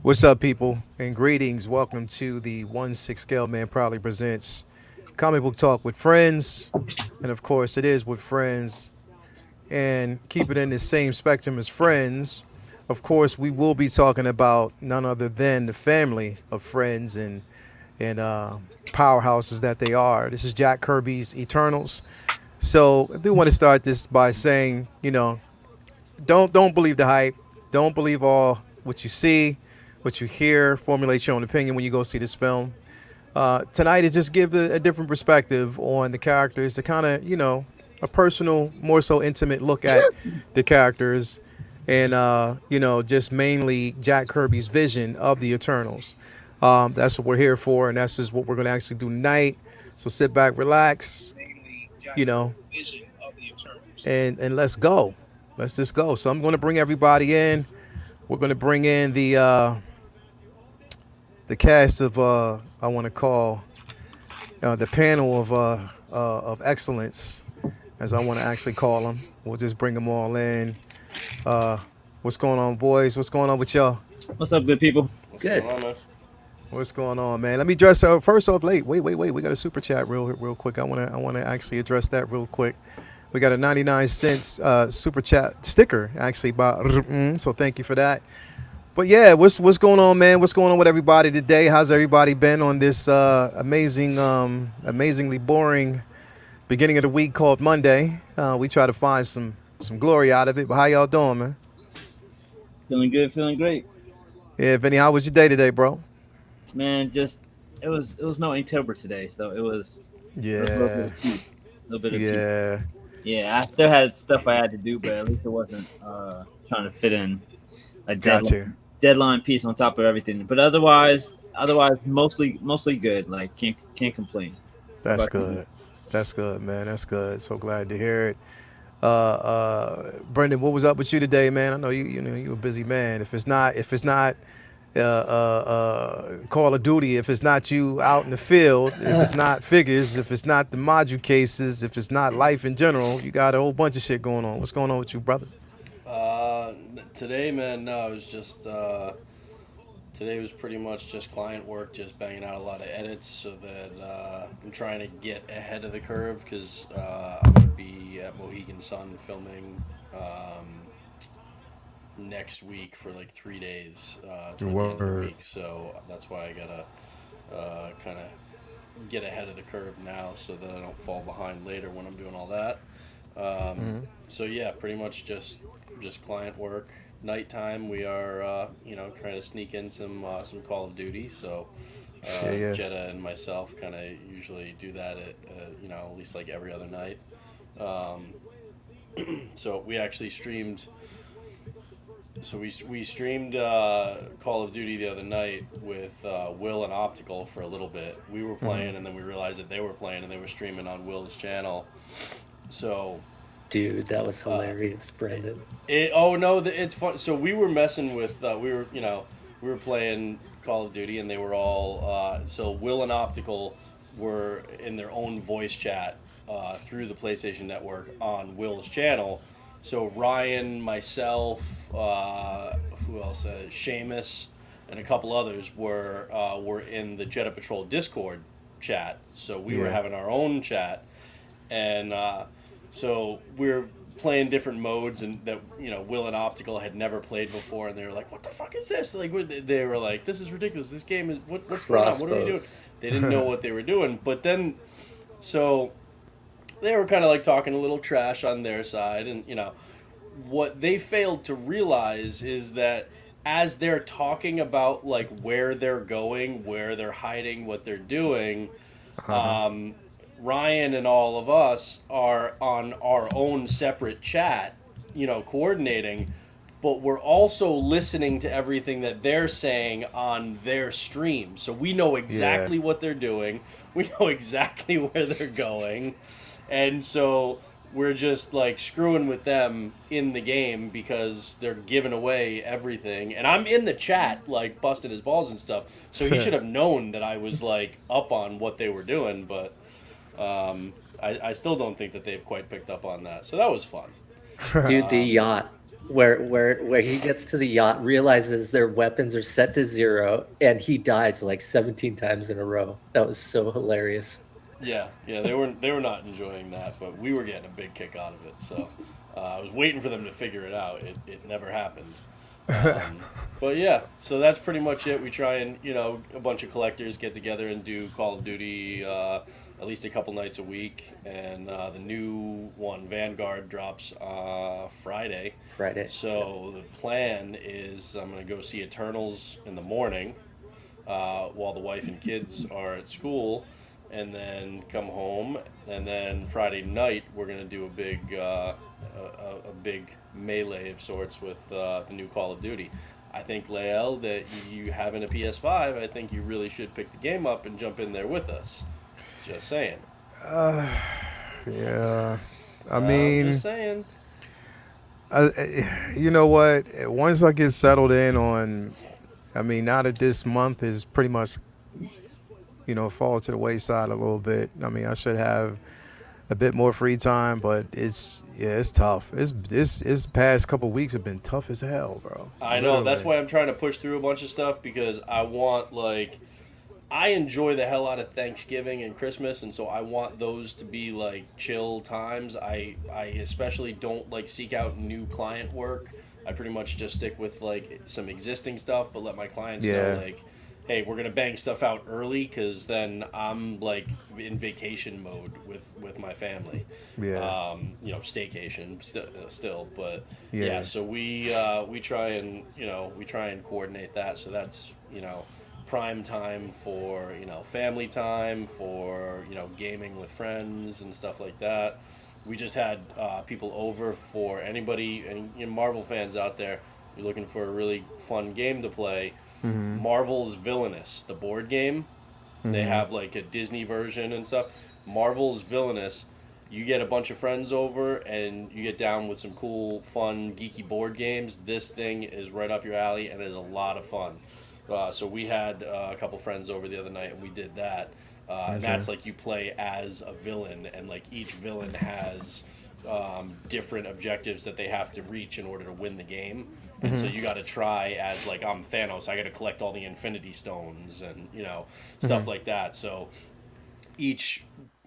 What's up, people? And greetings. Welcome to the 1/6 Scale Man proudly presents Comic Book Talk with Friends. And of course, it is with friends. And keep it in the same spectrum as friends. Of course, we will be talking about none other than the family of friends and powerhouses that they are. This is Jack Kirby's Eternals. So I do want to start this by saying, don't believe the hype. Don't believe all what you see, what you hear. Formulate your own opinion when you go see this film. Tonight is just give a different perspective on the characters, to kind of a personal, more so intimate look at the characters, and just mainly Jack Kirby's vision of the Eternals. That's what we're here for, and that's just what we're going to actually do tonight. So sit back, relax, you know, and let's go. Let's just go. So I'm going to bring everybody in. We're going to bring in the cast of I want to call the panel of excellence, as I want to actually call them. We'll just bring them all in. Uh, what's going on, boys? What's going on with y'all? What's up, good people? What's Good. going on, man? What's going on, man? Let me address first off. Wait. We got a super chat real quick. I wanna actually address that real quick. We got a 99 cents super chat sticker actually by so thank you for that. But yeah, what's going on, man? What's going on with everybody today? How's everybody been on this amazingly boring beginning of the week called Monday? We try to find some glory out of it. But how y'all doing, man? Feeling good, feeling great. Yeah, Vinny, how was your day today, bro? Man, just it was no Inktober today, so it was a little bit Yeah, of peace. A little bit of peace. yeah, Yeah, I still had stuff I had to do, but at least it wasn't trying to fit in a gotcha. deadline piece on top of everything. But otherwise mostly good. Like can't complain. What That's about you? good. That's good, man. That's good. So glad to hear it. Brendan, what was up with you today, man? I know you're a busy man. If it's not Call of Duty, if it's not you out in the field, if it's not figures, if it's not the module cases, if it's not life in general, you got a whole bunch of shit going on. What's going on with you, brother? Uh, Today, man, no, it was just today was pretty much just client work, just banging out a lot of edits so that I'm trying to get ahead of the curve because I'm gonna be at Mohegan Sun filming next week for like 3 days toward the end of the Word. week. So that's why I gotta kind of get ahead of the curve now so that I don't fall behind later when I'm doing all that. So yeah, pretty much just client work. Nighttime, we are trying to sneak in some Call of Duty. So Yeah, yeah. Jetta and myself kind of usually do that at least like every other night. Um, so we actually streamed. So we streamed Call of Duty the other night with Will and Optical for a little bit. We were playing, and then we realized that they were playing, and they were streaming on Will's channel. So Dude, that was uh, hilarious, Brandon. oh no, it's fun. So we were messing with we were playing Call of Duty, and they were all so Will and Optical were in their own voice chat through the PlayStation Network on Will's channel. So Ryan, myself, who else? Seamus, and a couple others were in the Jetta Patrol Discord chat. So we were Yeah. having our own chat, and so we're playing different modes, and that Will and Optical had never played before, and they were like, "What the fuck is this?" Like they were like, "This is ridiculous. This game is what's going on? What are we doing?" Crossbows. They didn't know what they were doing, but then so they were kind of like talking a little trash on their side, and what they failed to realize is that as they're talking about like where they're going, where they're hiding, what they're doing, Uh-huh. Ryan and all of us are on our own separate chat, coordinating, but we're also listening to everything that they're saying on their stream. So we know Yeah. exactly what they're doing. We know exactly where they're going. And so we're just like screwing with them in the game because they're giving away everything. And I'm in the chat, like busting his balls and stuff. So he should have known that I was like up on what they were doing, but I still don't think that they've quite picked up on that. So that was fun. Dude, the yacht where he gets to the yacht, realizes their weapons are set to 0, and he dies like 17 times in a row. That was so hilarious. Yeah, they were not enjoying that, but we were getting a big kick out of it. So I was waiting for them to figure it out. It never happened. But yeah, so that's pretty much it. We try and a bunch of collectors get together and do Call of Duty at least a couple nights a week, and the new one Vanguard drops Friday. Friday. So the plan is I'm gonna go see Eternals in the morning while the wife and kids are at school, and then come home. And then Friday night we're gonna do a big melee of sorts with the new Call of Duty. I think Lael, that you having a PS5, I think you really should pick the game up and jump in there with us. Just saying. Yeah. I I'm mean, just saying. you know what? Once I get settled in on, I mean, now that this month is pretty much, fall to the wayside a little bit. I mean, I should have a bit more free time, but it's tough. This past couple weeks have been tough as hell, bro. I know. That's Literally. why I'm trying to push through a bunch of stuff, because I enjoy the hell out of Thanksgiving and Christmas, and so I want those to be like chill times. I especially don't like seek out new client work. I pretty much just stick with like some existing stuff, but let my clients Yeah. know like, hey, we're gonna bang stuff out early, because then I'm like in vacation mode with my family. Yeah. Staycation still, but Yeah. yeah. So we try and coordinate that. So that's prime time for family time, for gaming with friends and stuff like that. We just had people over. For anybody, any Marvel fans out there, you're looking for a really fun game to play. Marvel's Villainous, the board game. They have like a Disney version and stuff. Marvel's Villainous. You get a bunch of friends over and you get down with some cool, fun, geeky board games. This thing is right up your alley and is a lot of fun. So we had a couple friends over the other night and we did that. And that's like you play as a villain, and like each villain has different objectives that they have to reach in order to win the game. And so you got to try as like, I'm Thanos. I got to collect all the Infinity Stones and stuff like that. So each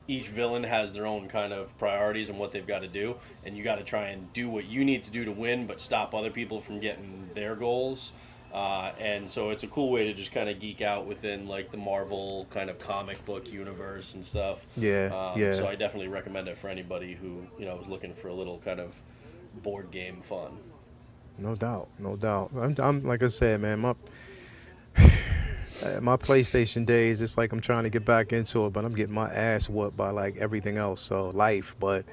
villain has their own kind of priorities and what they've got to do, and you got to try and do what you need to do to win, but stop other people from getting their goals. And so it's a cool way to just kind of geek out within like the Marvel kind of comic book universe and stuff. Yeah. Yeah. So I definitely recommend it for anybody who is looking for a little kind of board game fun. No doubt. No doubt. I'm like I said, man. My PlayStation days, it's like I'm trying to get back into it, but I'm getting my ass whooped by like everything else. So life, but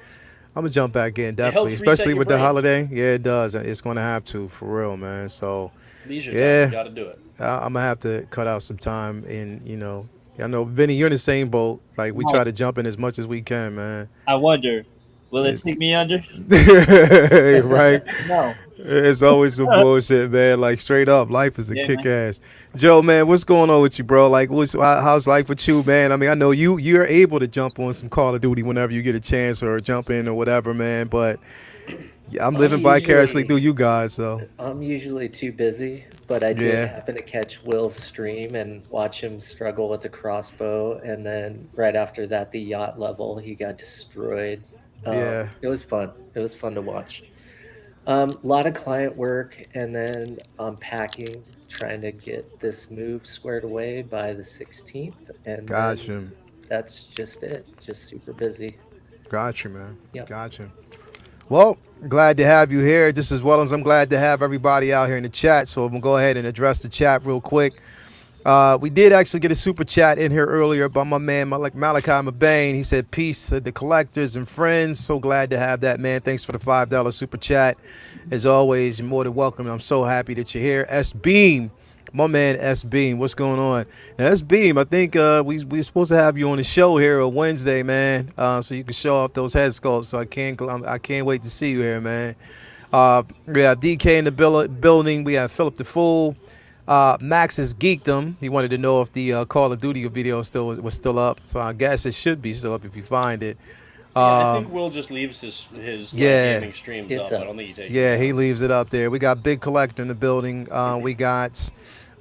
I'm gonna jump back in definitely, helps reset especially your with the brain. holiday. Yeah, it does. It's gonna have to, for real, man. So Leisure Yeah. time, you got to do it. I'm gonna have to cut out some time, and I know Vinny, you're in the same boat. Like we try to jump in as much as we can, man. I wonder, will it take me under? Right? No. It's always some bullshit, man. Like straight up, life is a Yeah, kick man. ass. Joe, man, what's going on with you, bro? Like, how's life with you, man? I mean, I know you're able to jump on some Call of Duty whenever you get a chance, or jump in or whatever, man. But yeah, I'm living vicariously through you guys, so I'm usually too busy, but I did Yeah. happen to catch Will's stream and watch him struggle with the crossbow, and then right after that, the yacht level, he got destroyed. Yeah. It was fun. It was fun to watch. A lot of client work, and then unpacking, trying to get this move squared away by the 16th, and then Gotcha. that's just it. Just super busy. Gotcha, man. Yep. Gotcha. Well, glad to have you here, just as well as I'm glad to have everybody out here in the chat. So I'm gonna go ahead and address the chat real quick. We did actually get a super chat in here earlier by my man Malachi Mabane. He said, peace to the collectors and friends. So glad to have that, man. Thanks for the $5 super chat. As always, you're more than welcome. I'm so happy that you're here. S Beam, my man S Beam, what's going on? Now, S Beam, I think we're supposed to have you on the show here on Wednesday, man, so you can show off those head sculpts. So I can't wait to see you here, man. We have DK in the building. We have Philip the Fool. Max's Geekdom. He wanted to know if the Call of Duty video was still up. So I guess it should be still up if you find it. Yeah, I Um, think Will just leaves his like yeah, gaming streams It's up. I up. don't think he takes them yeah, he down. leaves it up there. We got Big Collector in the building. We got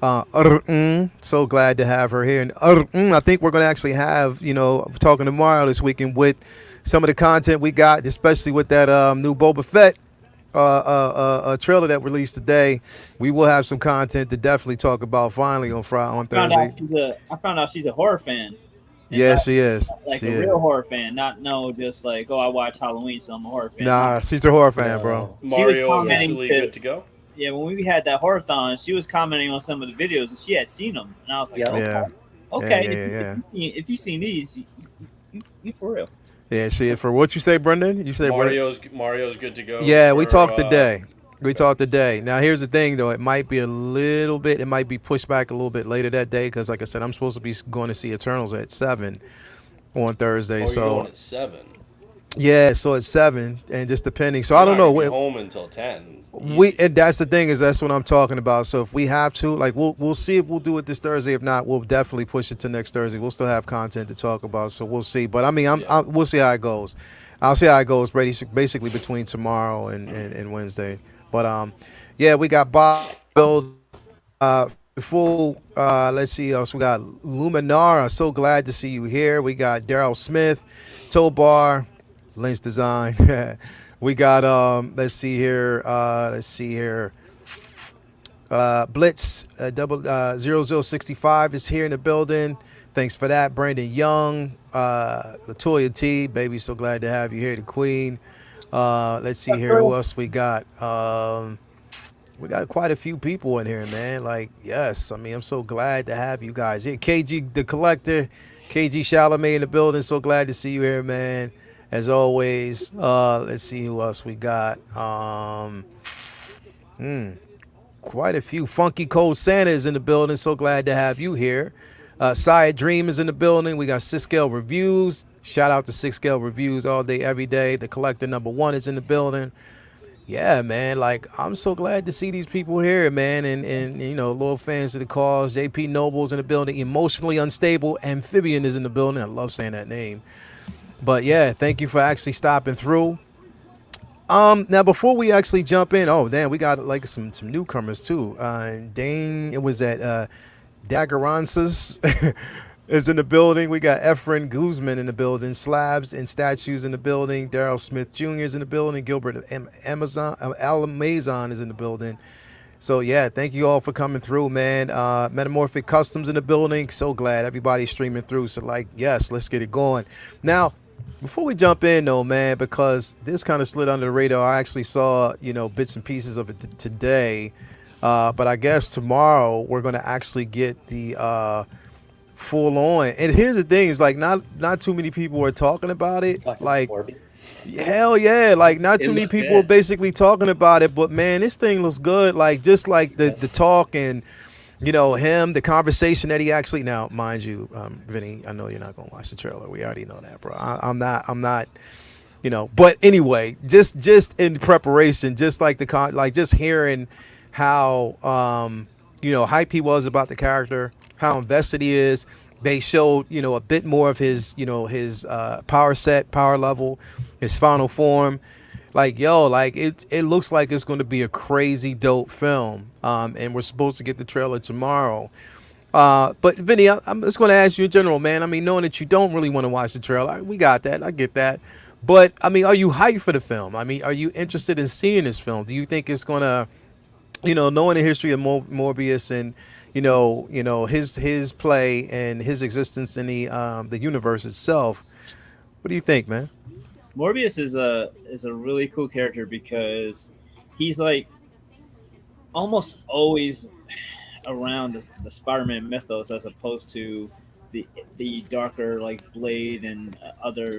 so glad to have her here. And I think we're going to actually have, talking tomorrow this weekend with some of the content we got, especially with that new Boba Fett trailer that released today. We will have some content to definitely talk about finally on Friday, on Thursday. I found out she's a horror fan, and Yeah, she is. like She a is. real horror fan, not no just like, oh, I watch Halloween, so I'm a horror fan. No, Nah, she's a horror fan, bro. No. she was Mario commenting officially to good to go. yeah when we had that horror-thon, she was commenting on some of the videos and she had seen them, and I was like, Yep. okay, Yeah, yeah, okay, yeah, yeah, yeah. if you seen these, you for real. Yeah, she is. For what you say, Brendan? You say Mario's good to go. Yeah, we for, talked today. We talked today. Now, here's the thing, though. It might be it might be pushed back a little bit later that day because, like I said, I'm supposed to be going to see Eternals at 7 on Thursday. Oh, you're so, going at 7. yeah, so it's 7, and just depending. So, You're I don't not gonna know. be home until 10. And that's the thing that's what I'm talking about. So if we have to, like, we'll see if we'll do it this Thursday. If not, we'll definitely push it to next Thursday. We'll still have content to talk about, so we'll see. But I mean, we'll see how it goes. I'll see how it goes, basically between tomorrow and Wednesday. But yeah, we got Bob Build. Before let's see else we got Luminara. So glad to see you here. We got Daryl Smith, Tobar, Lynch Design. We got let's see here. Blitz double 0065 is here in the building. Thanks for that, Brandon Young, Latoya T, baby. So glad to have you here, the Queen. Let's see here. Who else we got? We got quite a few people in here, man. Like, yes, I mean, I'm so glad to have you guys here. KG the Collector, KG Chalamet in the building. So glad to see you here, man. As always, let's see who else we got. Quite a few. Funky Cold Santa is in the building. So glad to have you here. Side Dream is in the building. We got Six Scale Reviews. Shout out to Six Scale Reviews all day, every day. The Collector #1 is in the building. Yeah, man. Like, I'm so glad to see these people here, man. And loyal fans of the cause. JP Noble's in the building. Emotionally Unstable Amphibian is in the building. I love saying that name. But yeah, thank you for actually stopping through. Now before we actually jump in, oh damn, we got like some newcomers too. Dane, it was at Daggerances is in the building. We got Efren Guzman in the building. Slabs and Statues in the building. Daryl Smith Jr. is in the building. Gilbert Alamazon is in the building. So yeah, thank you all for coming through, man. Metamorphic Customs in the building. So glad everybody's streaming through. So like, yes, let's get it going. Now, before we jump in though, man, because this kind of slid under the radar. I actually saw, bits and pieces of it today. But I guess tomorrow we're gonna actually get the full on. And here's the thing: is like not too many people are talking about it. Like, hell yeah, like not too many people are basically talking about it. But man, this thing looks good. Like just like the talk and him, the conversation that he actually. Now, mind you, Vinny, I know you're not gonna watch the trailer. We already know that, bro. I'm not. But anyway, just in preparation, just like just hearing how hype he was about the character, how invested he is. They showed a bit more of his his power level, his final form. Like it looks like it's going to be a crazy dope film. And we're supposed to get the trailer tomorrow. But Vinny, I'm just going to ask you in general, man. I mean, knowing that you don't really want to watch the trailer, we got that. I get that. But I mean, are you hyped for the film? I mean, are you interested in seeing this film? Do you think it's going to, knowing the history of Morbius and his play and his existence in the universe itself? What do you think, man? Morbius is a really cool character because he's like almost always around the Spider-Man mythos as opposed to the darker like Blade and other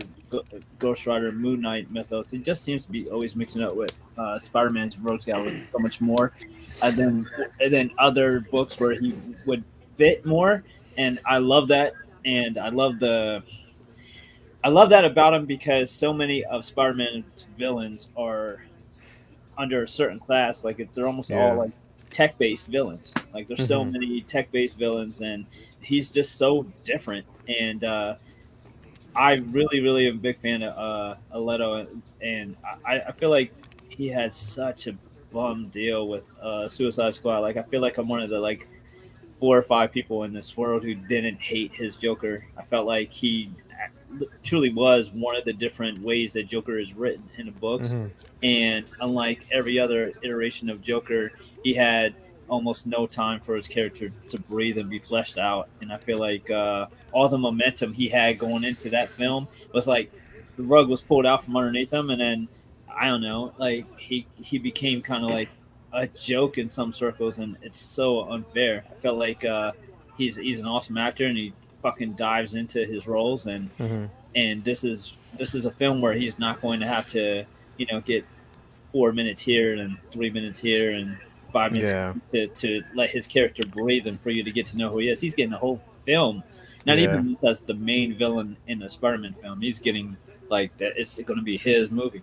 Ghost Rider, Moon Knight mythos. He just seems to be always mixing up with Spider-Man's rogues gallery so much more, and then other books where he would fit more. And I love that, and I love that about him because so many of Spider-Man's villains are under a certain class. Like they're almost all like tech-based villains. Like there's so many tech-based villains, and he's just so different. And I really, really am a big fan of Leto, and I feel like he had such a bum deal with Suicide Squad. Like I feel like I'm one of the like 4 or 5 people in this world who didn't hate his Joker. I felt like he truly was one of the different ways that Joker is written in the books. Hmm. And unlike every other iteration of Joker, he had almost no time for his character to breathe and be fleshed out. And I feel like all the momentum he had going into that film was like the rug was pulled out from underneath him, and then I don't know, like he became kind of like a joke in some circles, and it's so unfair. I felt like he's an awesome actor, and he fucking dives into his roles, Hmm. and this is a film where he's not going to have to get 4 minutes here and 3 minutes here and 5 minutes Yeah. to let his character breathe and for you to get to know who he is. He's getting the whole film, not Yeah. even just as the main villain in the Spider-Man film. He's getting like that. It's going to be his movie,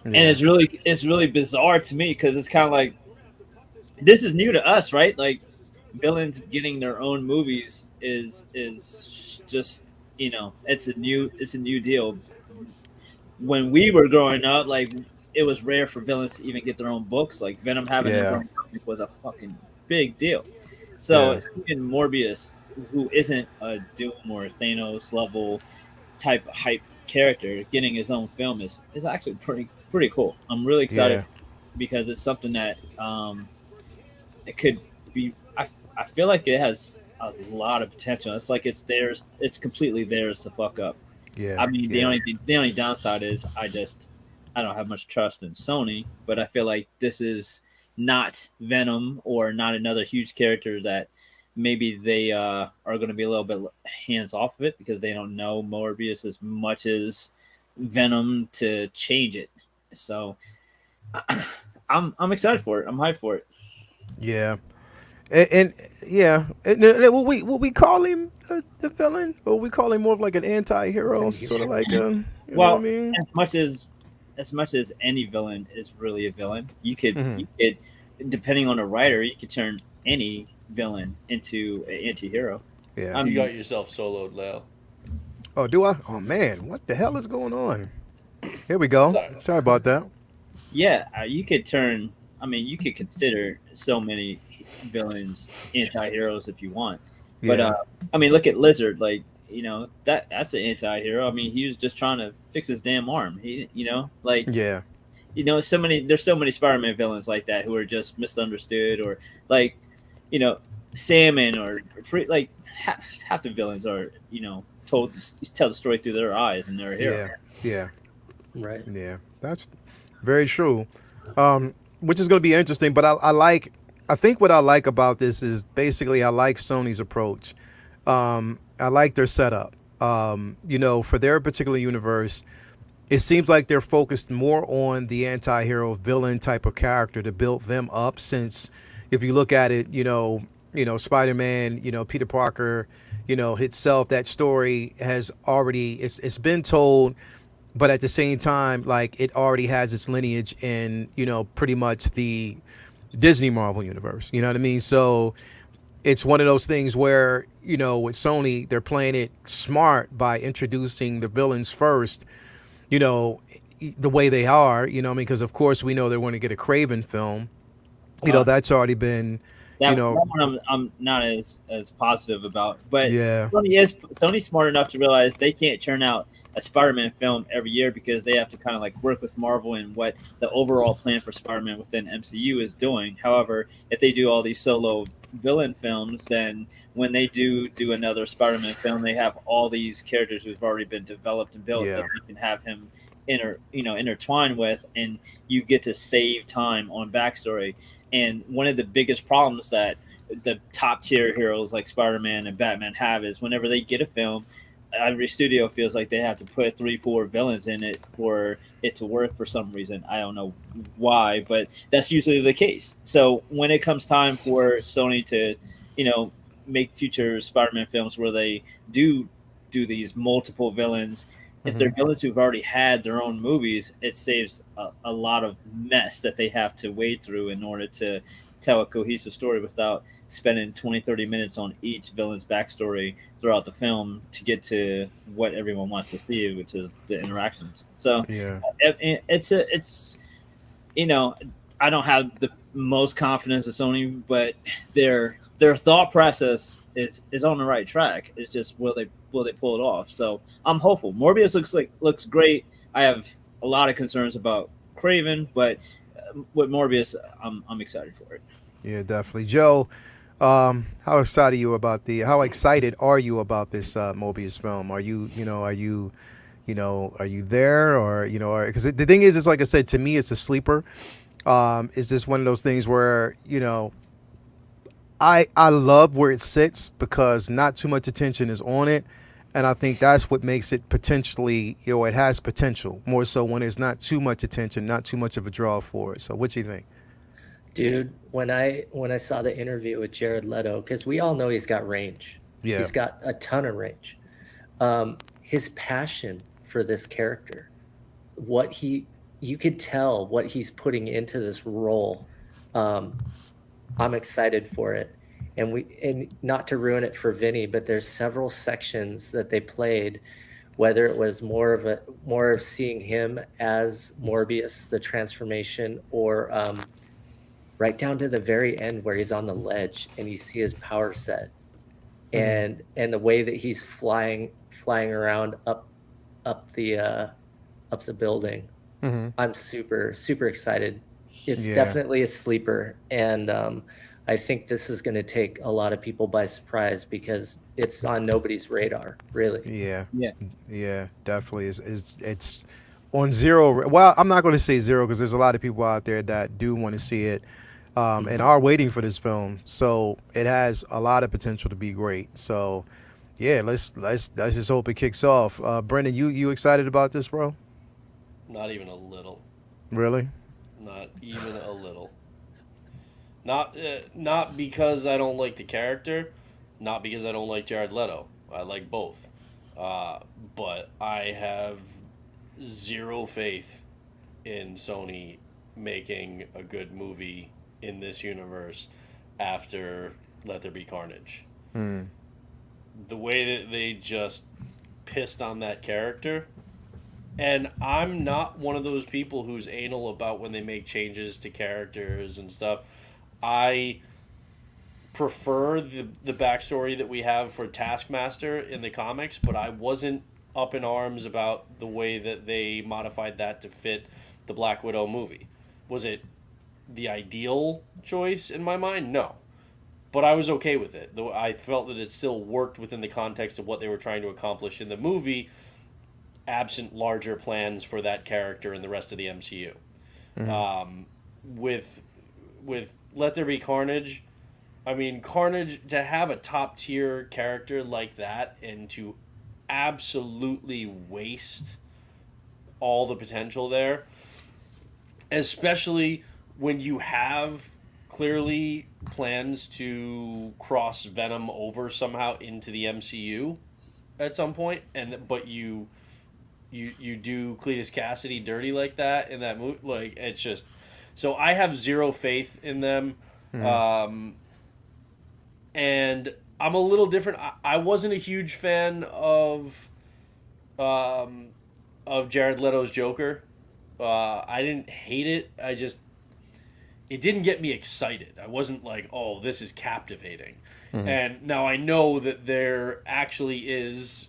and Yeah. it's really bizarre to me because it's kind of like this is new to us, right? Like villains getting their own movies is just it's a new deal. When we were growing up, like it was rare for villains to even get their own books. Like Venom having his Yeah. own comic was a fucking big deal. So Yeah. seeing Morbius, who isn't a Doom or Thanos level type of hype character, getting his own film is actually pretty cool. I'm really excited Yeah. because it's something that it could be. I feel like it has a lot of potential. It's like it's theirs. It's completely theirs to fuck up. Yeah. I mean, the Yeah. only downside is I don't have much trust in Sony, but I feel like this is not Venom or not another huge character that maybe they are going to be a little bit hands off of it because they don't know Morbius as much as Venom to change it. So I'm excited for it. I'm hyped for it. Yeah. And yeah, will we call him the villain, or we call him more of like an anti-hero, sort of like a, you know what I Well, mean? as much as any villain is really a villain, you could Hmm. you could depending on the writer, you could turn any villain into an anti-hero. Yeah. I You mean, got yourself soloed, Leo. Oh, do I? Oh man, what the hell is going on? Here we go. Sorry. Sorry about that. yeah, you could turn. I mean, you could consider so many villains anti-heroes if you want, but Yeah. I mean, look at Lizard. Like, that's an anti-hero. I mean, he was just trying to fix his damn arm. Like Yeah. there's so many Spider-Man villains like that who are just misunderstood, or like, you know, Salmon or free, like half the villains are told tell the story through their eyes and they're a hero. Yeah. Yeah. Right. Yeah. That's very true. Which is going to be interesting, but I think what I like about this is basically I like Sony's approach. I like their setup. For their particular universe, it seems like they're focused more on the anti-hero villain type of character to build them up. Since if you look at it, Spider-Man, Peter Parker, itself, that story has already it's been told, but at the same time, like it already has its lineage in pretty much the Disney Marvel universe. You know what I mean? So it's one of those things where with Sony, they're playing it smart by introducing the villains first, you know the way they are, I mean, because of course we know they're going to get a Craven film. Uh, That's already been, that, you that know one I'm not as positive about, but yeah. Sony's smart enough to realize they can't churn out a Spider-Man film every year because they have to kind of like work with Marvel and what the overall plan for Spider-Man within MCU is doing. However, if they do all these solo villain films, then when they do another Spider-Man film, they have all these characters who've already been developed and built Yeah. that you can have him intertwine with, and you get to save time on backstory. And one of the biggest problems that the top tier heroes like Spider-Man and Batman have is whenever they get a film, every studio feels like they have to put 3-4 villains in it for it to work for some reason. I don't know why, but that's usually the case. So when it comes time for Sony to, make future Spider-Man films where they do these multiple villains, if they're Hmm. villains who've already had their own movies, it saves a lot of mess that they have to wade through in order to tell a cohesive story without spending 20, 30 minutes on each villain's backstory throughout the film to get to what everyone wants to see, which is the interactions. So Yeah. it's you know, I don't have the most confidence in Sony, but their thought process is on the right track. It's just will they pull it off? So I'm hopeful. Morbius looks great. I have a lot of concerns about Craven, but with Morbius, I'm excited for it. Yeah, definitely. Joe, how excited how excited are you about this Mobius film? Are you there, or because the thing is, it's like I said, to me, it's a sleeper. It's just one of those things where I love where it sits because not too much attention is on it, and I think that's what makes it potentially, it has potential more so when there's not too much attention, not too much of a draw for it. So, what do you think? Dude, when I saw the interview with Jared Leto, because we all know he's got range. Yeah. He's got a ton of range. His passion for this character, you could tell what he's putting into this role. I'm excited for it. And not to ruin it for Vinny, but there's several sections that they played, whether it was more of seeing him as Morbius, the transformation, or right down to the very end where he's on the ledge and you see his power set, Mhm. and the way that he's flying around up the building. Mhm. I'm super excited. It's Yeah. definitely a sleeper, and I think this is going to take a lot of people by surprise because it's on nobody's radar, really. Yeah. Yeah, Yeah. Definitely. It's on zero. Well, I'm not going to say zero because there's a lot of people out there that do want to see it, and are waiting for this film. So it has a lot of potential to be great. So yeah, let's just hope it kicks off. Brendan, you excited about this, bro? Not even a little. Really? Not even a little. Not because I don't like the character, not because I don't like Jared Leto. I like both, uh, but I have zero faith in Sony making a good movie in this universe after Let There Be Carnage. Hmm. The way that they just pissed on that character. And I'm not one of those people who's anal about when they make changes to characters and stuff. I prefer the backstory that we have for Taskmaster in the comics, but I wasn't up in arms about the way that they modified that to fit the Black Widow movie. Was it the ideal choice in my mind? No. But I was okay with it. Though I felt that it still worked within the context of what they were trying to accomplish in the movie, absent larger plans for that character and the rest of the MCU. Mhm. Um, with Let There Be Carnage, I mean, Carnage, to have a top tier character like that and to absolutely waste all the potential there, especially when you have clearly plans to cross Venom over somehow into the MCU at some point, and but you do Cletus Cassidy dirty like that in that movie, like it's just so I have zero faith in them. Mhm. Um, and I'm a little different. I wasn't a huge fan um, of Jared Leto's Joker. I didn't hate it. It didn't get me excited. I wasn't like, oh, this is captivating. Mhm. And now I know that there actually is,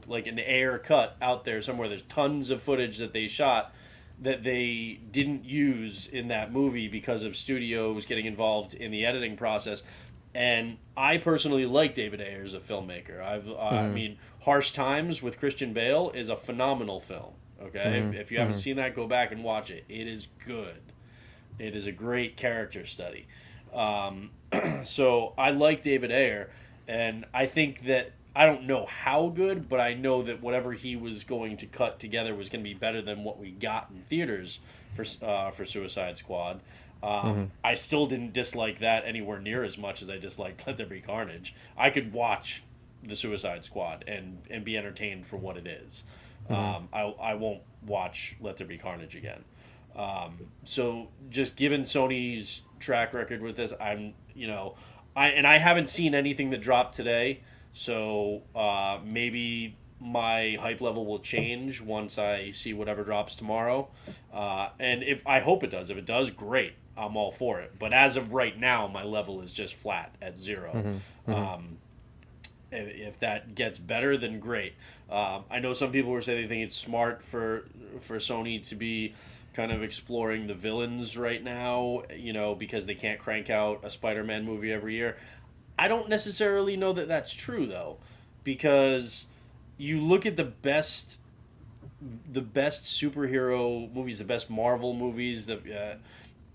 like an air cut out there somewhere. There's tons of footage that they shot that they didn't use in that movie because of studios getting involved in the editing process. And I personally like David Ayer as a filmmaker. I Mhm. mean, Harsh Times with Christian Bale is a phenomenal film. Okay, Mhm. if you haven't Mhm. seen that, go back and watch it. It is good. It is a great character study. Um, so I like David Ayer, and I think that I don't know how good, but I know that whatever he was going to cut together was going to be better than what we got in theaters for Suicide Squad. Mhm. I still didn't dislike that anywhere near as much as I disliked Let There Be Carnage. I could watch the Suicide Squad and be entertained for what it is. Mhm. I won't watch Let There Be Carnage again. So just given Sony's track record with this. I haven't seen anything that dropped today, so maybe my hype level will change once I see whatever drops tomorrow. And if I hope it does. If it does, great. I'm all for it. But as of right now, my level is just flat at 0. If that gets better, then great. I know some people were saying they think it's smart for Sony to be kind of exploring the villains right now, because they can't crank out a Spider-Man movie every year. I don't necessarily know that that's true, though, because you look at the best superhero movies, the best Marvel movies, when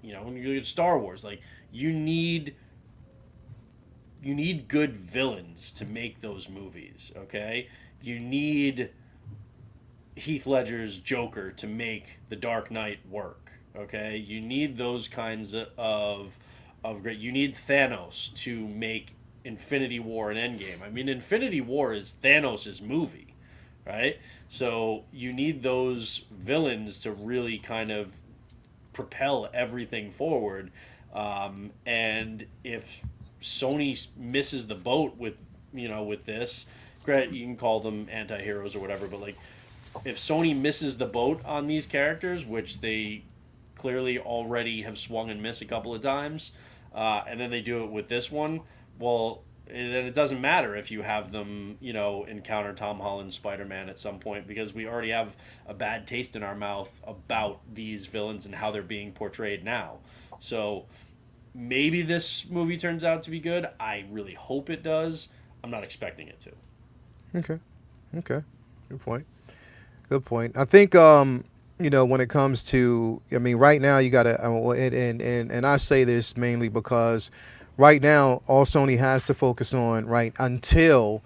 you look at Star Wars, like you need good villains to make those movies, okay? You need Heath Ledger's Joker to make The Dark Knight work, okay? You need those kinds of great. You need Thanos to make Infinity War and Endgame. I mean, Infinity War is Thanos' movie, right? So you need those villains to really kind of propel everything forward. And if Sony misses the boat with this, great, you can call them anti-heroes or whatever, but like if Sony misses the boat on these characters, which they clearly already have swung and missed a couple of times, and then they do it with this one, well, then it doesn't matter if you have them, encounter Tom Holland's Spider-Man at some point, because we already have a bad taste in our mouth about these villains and how they're being portrayed now. So maybe this movie turns out to be good. I really hope it does. I'm not expecting it to. Okay. Good point. I think when it comes to, right now you got to, and I say this mainly because right now all Sony has to focus on, right, until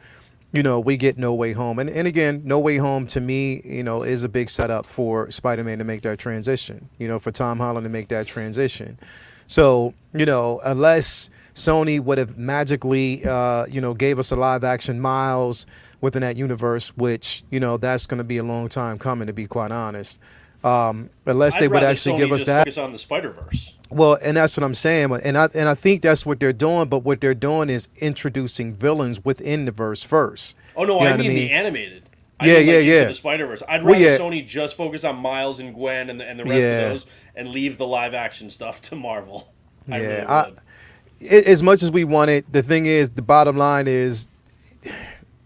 we get No Way Home, and again, No Way Home to me, is a big setup for Spider-Man to make that transition, for Tom Holland to make that transition. So, unless Sony would have magically, gave us a live action Miles within that universe, which, that's going to be a long time coming, to be quite honest. Unless they would actually give us that. Focus on the Spider-Verse. Well, and that's what I'm saying. And I think that's what they're doing. But what they're doing is introducing villains within the verse first. Oh, no, I mean the animated. Yeah. Into the Spider-Verse. I'd rather Sony just focus on Miles and Gwen and the rest of those and leave the live action stuff to Marvel. I really would. As much as we want it, the thing is, the bottom line is,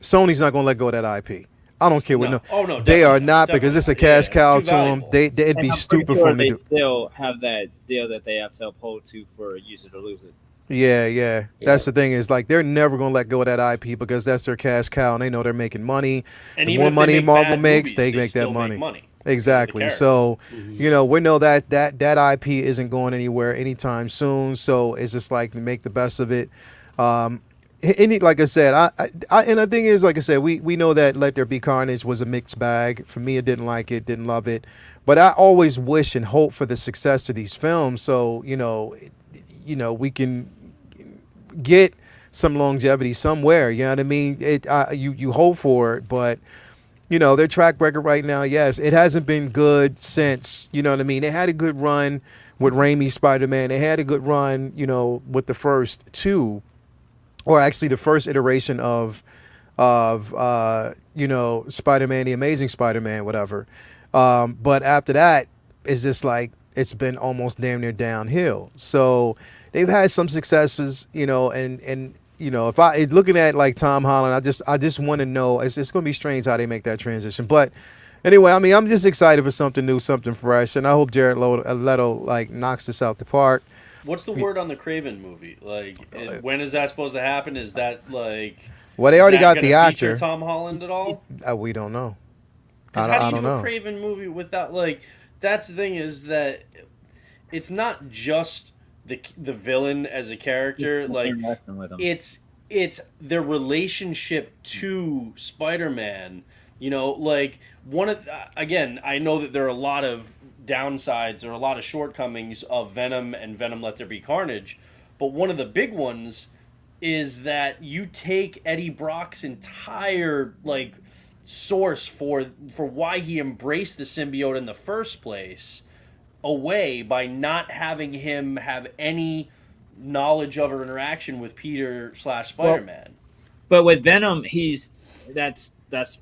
Sony's not going to let go of that IP. I don't care what. They are not, because it's a cash cow to them. It'd be stupid for them to do. They still have that deal that they have to uphold to for use it or lose it. Yeah. That's the thing, is like they're never going to let go of that IP because that's their cash cow and they know they're making money. And the even more money Marvel makes, they make that money. Make money. Exactly. So, we know that IP isn't going anywhere anytime soon. So it's just like to make the best of it. Like I said, and the thing is, like I said, we know that Let There Be Carnage was a mixed bag. For me, I didn't like it, didn't love it. But I always wish and hope for the success of these films. So, we can get some longevity somewhere. You know what I mean? You hope for it, but their track record right now, yes, it hasn't been good since, you know what I mean? They had a good run with Raimi's Spider-Man. They had a good run, with the first two, or actually the first iteration of Spider-Man, the Amazing Spider-Man, whatever. But after that, it's just like it's been almost damn near downhill. So they've had some successes, and if I looking at like Tom Holland, I just want to know. It's going to be strange how they make that transition. But anyway, I'm just excited for something new, something fresh, and I hope Jared Leto like knocks this out the park. What's the word on the Craven movie? Like, when is that supposed to happen? Is that like? Well, they already got the actor. Tom Holland at all? We don't know. How do you do a Craven movie without like? That's the thing, is that it's not just the villain as a character. Like, it's their relationship to Spider-Man. Like again, I know that there are a lot of downsides, there are a lot of shortcomings of Venom and Venom Let There Be Carnage, but one of the big ones is that you take Eddie Brock's entire like source for why he embraced the symbiote in the first place, away by not having him have any knowledge of or interaction with Peter / Spider-Man. But with Venom, that's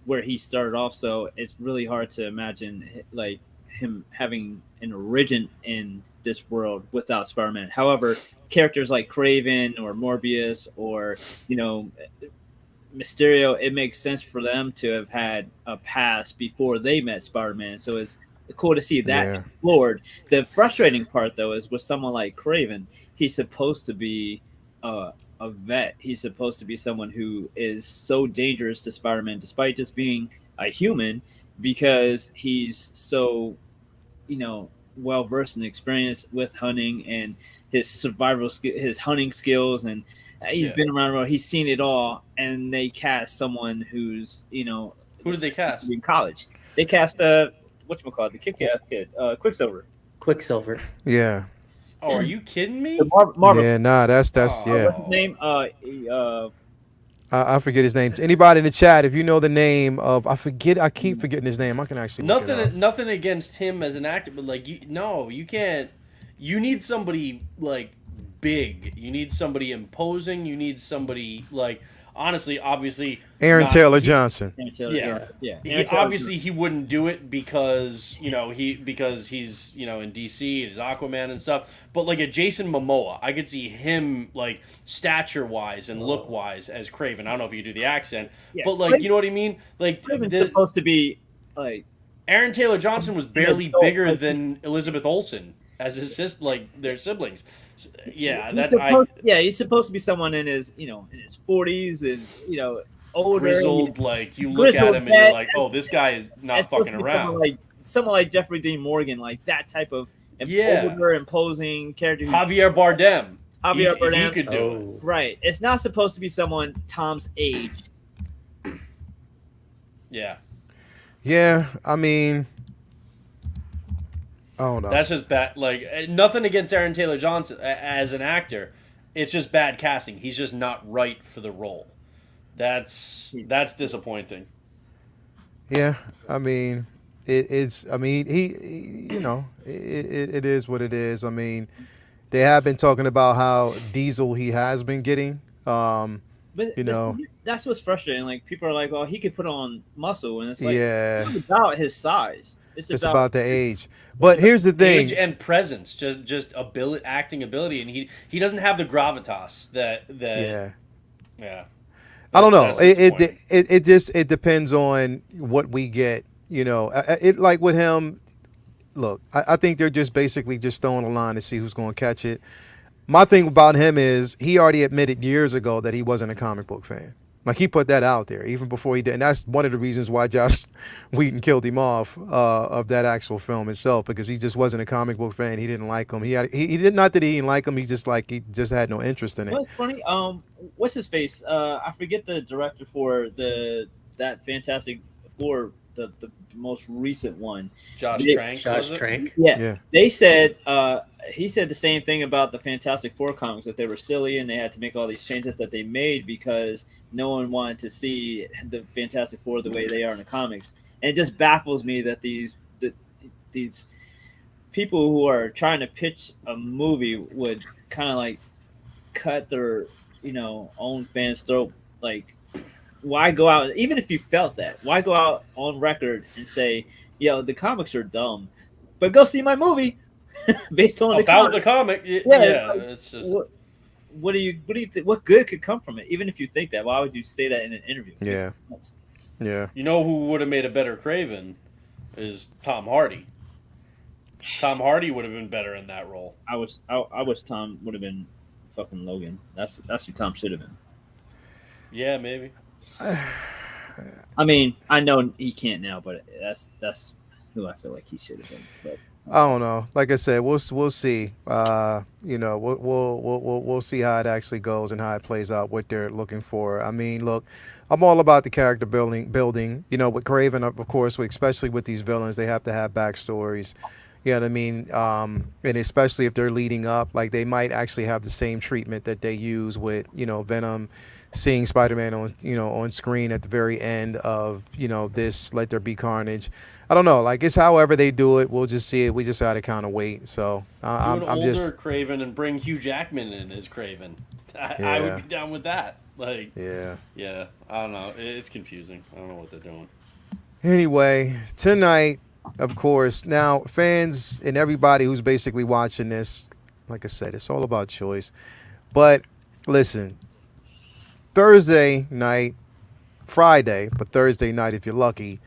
where he started off. So it's really hard to imagine like him having an origin in this world without Spider-Man. However, characters like Craven or Morbius or Mysterio, it makes sense for them to have had a past before they met Spider-Man. So it's cool to see that explored. The frustrating part, though, is with someone like Craven, he's supposed to be a vet. He's supposed to be someone who is so dangerous to Spider-Man, despite just being a human, because he's so, well versed and experienced with hunting and his his hunting skills, and he's been around the world. He's seen it all, and they cast someone who's Who did they cast? in college? They cast whatchamacallit, the kick-ass kid, Quicksilver. Quicksilver. Yeah. Oh, are you kidding me? Marvel. Yeah, nah, that's yeah. What's his name? I forget his name. Anybody in the chat, if you know the name of, I keep forgetting his name. I can actually look it up. Nothing against him as an actor, but like you can't. You need somebody like big. You need somebody imposing. You need somebody like honestly, obviously. Aaron Taylor Johnson. Yeah. He wouldn't do it because he's in DC, he's Aquaman and stuff. But like a Jason Momoa, I could see him like stature wise and look wise as Craven. I don't know if you do the accent, but like you know what I mean. Like Craven's supposed to be like Aaron Taylor Johnson was barely bigger than Elizabeth Olsen as his sister, like their siblings. Yeah, he's supposed to be someone in his in his 40s and older, grizzled. Like you look at him and you're like, oh, this guy is not fucking around. Someone like Jeffrey Dean Morgan, like that type of older, imposing character. Javier Bardem. He could do it. Right. It's not supposed to be someone Tom's age. Yeah. Yeah, I mean, I don't know. That's just bad. Like nothing against Aaron Taylor Johnson as an actor. It's just bad casting. He's just not right for the role. That's disappointing. Yeah, I mean, it's. I mean, it is what it is. I mean, they have been talking about how diesel he has been getting. That's what's frustrating. Like people are like, "Oh, he could put on muscle," and it's like, it's about his size. It's about the age. But here's the thing: age and presence, just ability, acting ability, and he doesn't have the gravitas that. Yeah. I don't know. It depends on what we get. It like with him. Look, I think they're just basically just throwing a line to see who's going to catch it. My thing about him is he already admitted years ago that he wasn't a comic book fan. Like he put that out there even before he did, and that's one of the reasons why Joss Whedon killed him off of that actual film itself, because he just wasn't a comic book fan. He didn't like him. He did not that he didn't like him. He just had no interest in it. What's funny? What's his face? I forget the director for that Fantastic Four, the most recent one. Josh Trank. Yeah. They said he said the same thing about the Fantastic Four comics, that they were silly and they had to make all these changes that they made because no one wanted to see the Fantastic Four the way they are in the comics. And it just baffles me that these people who are trying to pitch a movie would kind of like cut their own fans' throat. Like, why go out, even if you felt that, why go out on record and say, the comics are dumb, but go see my movie based on the comic. It's just what do you think? What good could come from it? Even if you think that, why would you say that in an interview? Yeah. You know who would have made a better Craven is Tom Hardy. Tom Hardy would have been better in that role. I wish Tom would have been fucking Logan. That's who Tom should have been. Yeah, maybe. I mean, I know he can't now, but that's who I feel like he should have been. But I don't know. Like I said, we'll see. We'll see how it actually goes and how it plays out. What they're looking for. I mean, look, I'm all about the character building. With Craven, of course, especially with these villains, they have to have backstories. You know what I mean? And especially if they're leading up, like they might actually have the same treatment that they use with, Venom, seeing Spider-Man on, on screen at the very end of, this Let There Be Carnage. I don't know. Like it's however they do it. We'll just see it. We just gotta kind of wait. So Do an I'm just, older Craven and bring Hugh Jackman in as Craven. I would yeah, be down with that. Like, yeah. yeah, I don't know. It's confusing. I don't know what they're doing. Anyway, tonight, of course, now fans and everybody who's basically watching this, like I said, it's all about choice. But listen, Thursday night, Friday, but Thursday night if you're lucky,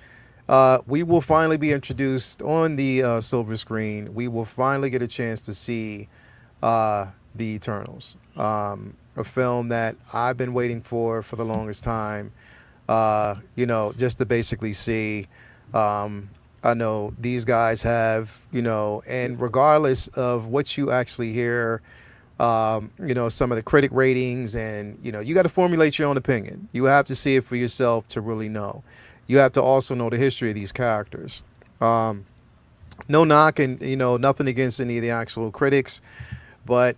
we will finally be introduced on the silver screen. We will finally get a chance to see the Eternals, a film that I've been waiting for the longest time. Just to basically see. Um, I know these guys have, and regardless of what you actually hear, some of the critic ratings, and, you got to formulate your own opinion. You have to see it for yourself to really know. You have to also know the history of these characters. Um, no knock and, nothing against any of the actual critics, but,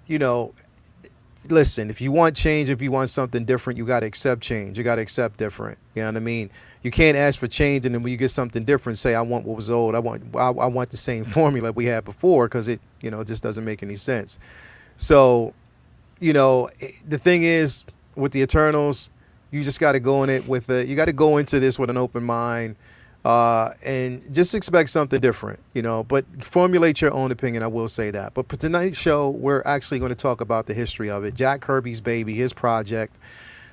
listen, if you want change, if you want something different, you got to accept change. You got to accept different. You know what I mean? You can't ask for change and then when you get something different, say, I want what was old. I want the same formula we had before because it just doesn't make any sense. So, the thing is with the Eternals, you just got to go in it with you got to go into this with an open mind. And just expect something different, but formulate your own opinion. I will say that. But for tonight's show, we're actually going to talk about the history of it. Jack Kirby's baby, his project.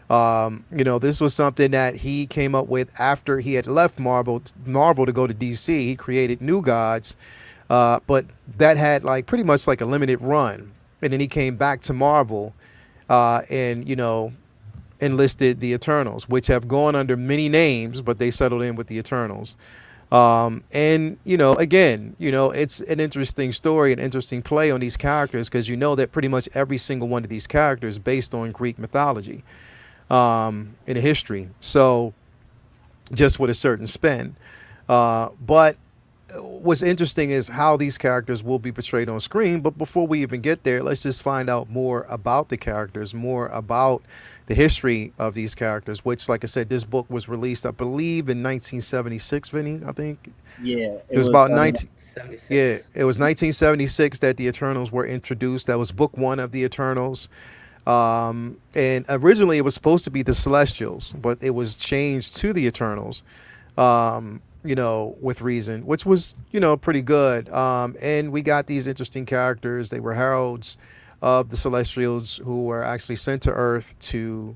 This was something that he came up with after he had left Marvel to go to DC. He created New Gods, but that had like pretty much like a limited run. And then he came back to Marvel, and enlisted the Eternals, which have gone under many names, but they settled in with the Eternals. And again, it's an interesting story, an interesting play on these characters because that pretty much every single one of these characters is based on Greek mythology, in history. So just with a certain spin. But what's interesting is how these characters will be portrayed on screen. But before we even get there, let's just find out more about the characters, more about the history of these characters, which, like I said, this book was released, I believe, in 1976, Vinny, I think. Yeah, It was about 76. yeah, it was 1976 that the Eternals were introduced. That was book one of the Eternals. And originally it was supposed to be the Celestials, but it was changed to the Eternals. With reason, which was, pretty good. And we got these interesting characters. They were heralds of the Celestials who were actually sent to Earth to,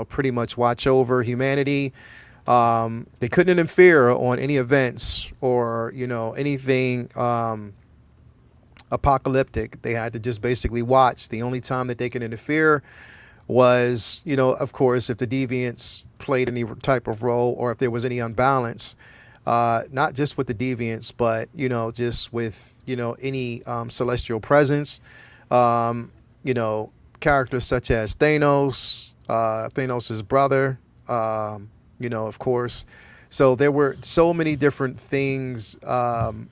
pretty much watch over humanity. They couldn't interfere on any events or, anything apocalyptic. They had to just basically watch. The only time that they could interfere was, of course, if the deviants played any type of role or if there was any unbalance. Not just with the deviants, but just with any celestial presence. Characters such as Thanos, Thanos' brother. Of course. So there were so many different things to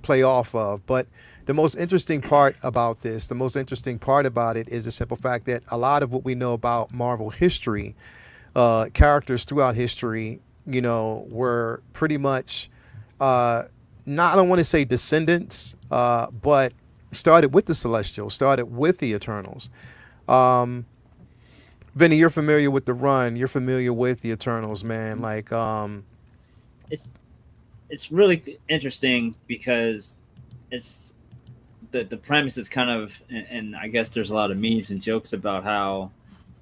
play off of. But the most interesting part about this, the most interesting part about it is the simple fact that a lot of what we know about Marvel history, characters throughout history, were pretty much not, I don't want to say descendants, but started with the Celestials, started with the Eternals. Vinny, you're familiar with the run. You're familiar with the Eternals, man. Like, it's really interesting because it's the premise is kind of, and I guess there's a lot of memes and jokes about how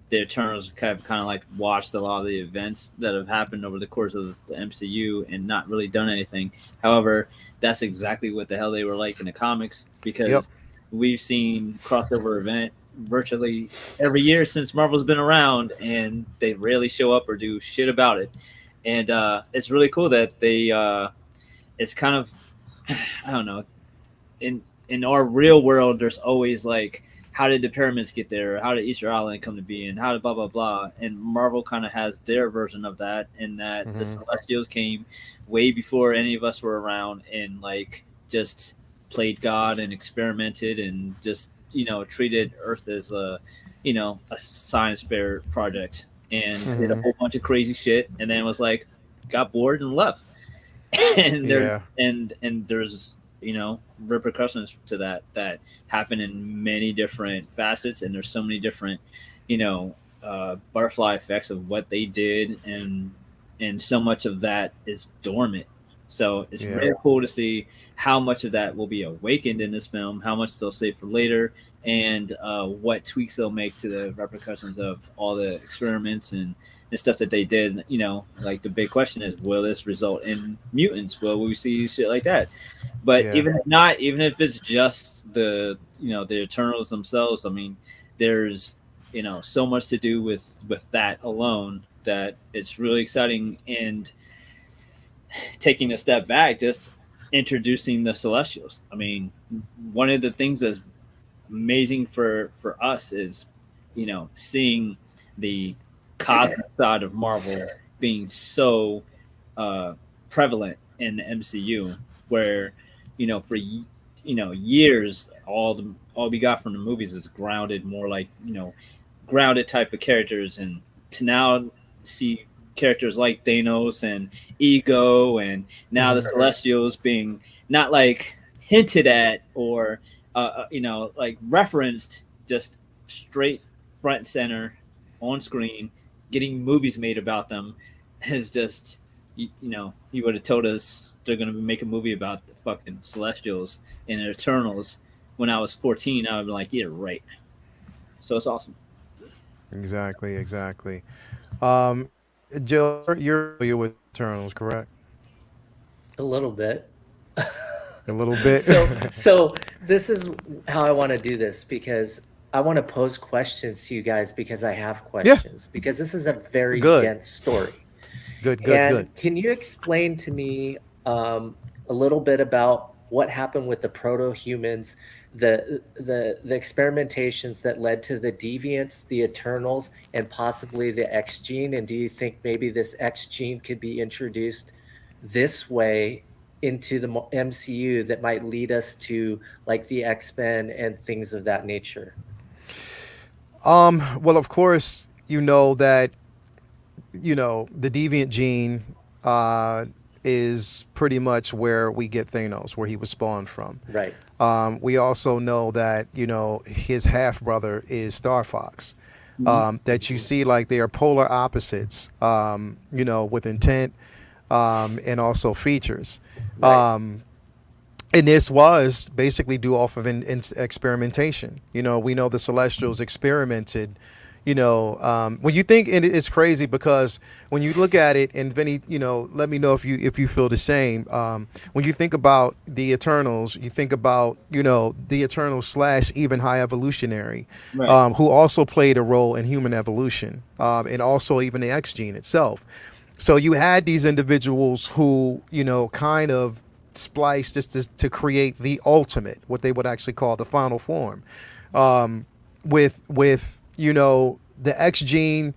the Eternals have kind of like watched a lot of the events that have happened over the course of the MCU and not really done anything. However, that's exactly what the hell they were like in the comics because Yep. we've seen crossover event virtually every year since Marvel's been around, and they rarely show up or do shit about it. And it's really cool that they it's kind of I don't know, in our real world there's always like, how did the pyramids get there? How did Easter Island come to be? And how did blah, blah, blah. And Marvel kind of has their version of that in that the Celestials came way before any of us were around. And like just played God and experimented and just treated Earth as a science fair project and did a Hmm. whole bunch of crazy shit, and then was like got bored and left. And there Yeah. and there's repercussions to that happen in many different facets, and there's so many different butterfly effects of what they did, and so much of that is dormant. So it's Yeah. really cool to see how much of that will be awakened in this film, how much they'll save for later, and what tweaks they'll make to the repercussions of all the experiments and stuff that they did. Like the big question is, will this result in mutants? Will we see shit like that? But Yeah. even if not, even if it's just the Eternals themselves, I mean, there's so much to do with that alone that it's really exciting. And taking a step back, just introducing the Celestials. I mean, one of the things that's amazing for us is seeing the cosmic side of Marvel being so prevalent in the MCU, where for years all we got from the movies is grounded, more like grounded type of characters, and to now see characters like Thanos and Ego, and now the Mhm. Celestials being not like hinted at or like referenced, just straight front and center on screen, getting movies made about them is just you would have told us they're going to make a movie about the fucking Celestials and the Eternals when I was 14. I would be like, yeah, right. So it's awesome. Exactly. Exactly. Um, Jill, you're familiar with Eternals, correct? A little bit. A little bit. So this is how I want to do this, because I want to pose questions to you guys, because I have Yeah. questions, because this is a very Good. dense story. Good. Good. Good. And can you explain to me a little bit about what happened with the proto-humans, the experimentations that led to the deviants, the Eternals, and possibly the X gene? And do you think maybe this X gene could be introduced this way into the MCU that might lead us to like the X-Men and things of that nature? Well, of course, you know that the deviant gene uh, is pretty much where we get Thanos, where he was spawned from. Right. We also know that his half brother is Star Fox. Mhm. That you see like they are polar opposites. With intent and also features. Right. And this was basically due off of experimentation. We know the Celestials experimented. When you think, and it's crazy because when you look at it, and Vinny, let me know if you feel the same. When you think about the Eternals, you think about the Eternals slash even High Evolutionary, Right. who also played a role in human evolution, and also even the X gene itself. So you had these individuals who kind of spliced just to create the ultimate, what they would actually call the final form, with the X gene.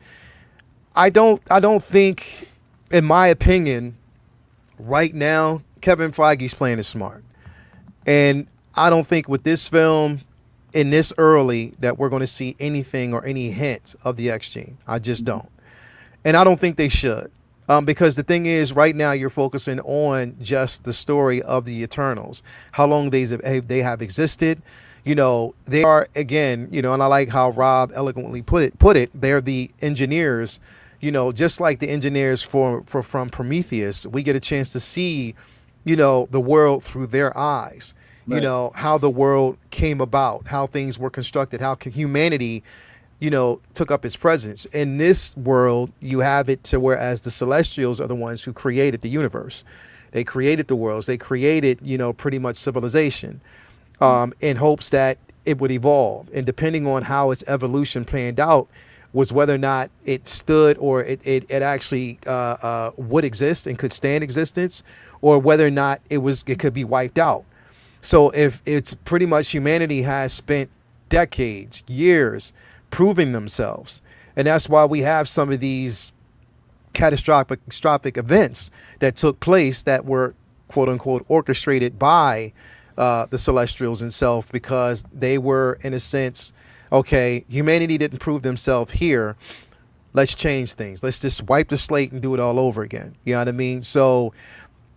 I don't think, in my opinion, right now Kevin Feige's playing it smart, and I don't think with this film in this early that we're going to see anything or any hint of the X gene. I just don't, and I don't think they should. Because the thing is, right now you're focusing on just the story of the Eternals, how long they have existed. They are, again, and I like how Rob eloquently put it. They're the engineers, just like the engineers from Prometheus. We get a chance to see, the world through their eyes. Right. How the world came about, how things were constructed, how humanity took up its presence. In this world, you have it to whereas the Celestials are the ones who created the universe. They created the worlds. They created, pretty much civilization, in hopes that it would evolve. And depending on how its evolution planned out was whether or not it stood or it actually would exist and could stand existence, or whether or not it could be wiped out. So if it's pretty much humanity has spent decades, years, proving themselves. And that's why we have some of these catastrophic events that took place that were quote unquote orchestrated by the Celestials itself, because they were, in a sense, okay, humanity didn't prove themselves here. Let's change things. Let's just wipe the slate and do it all over again. You know what I mean? So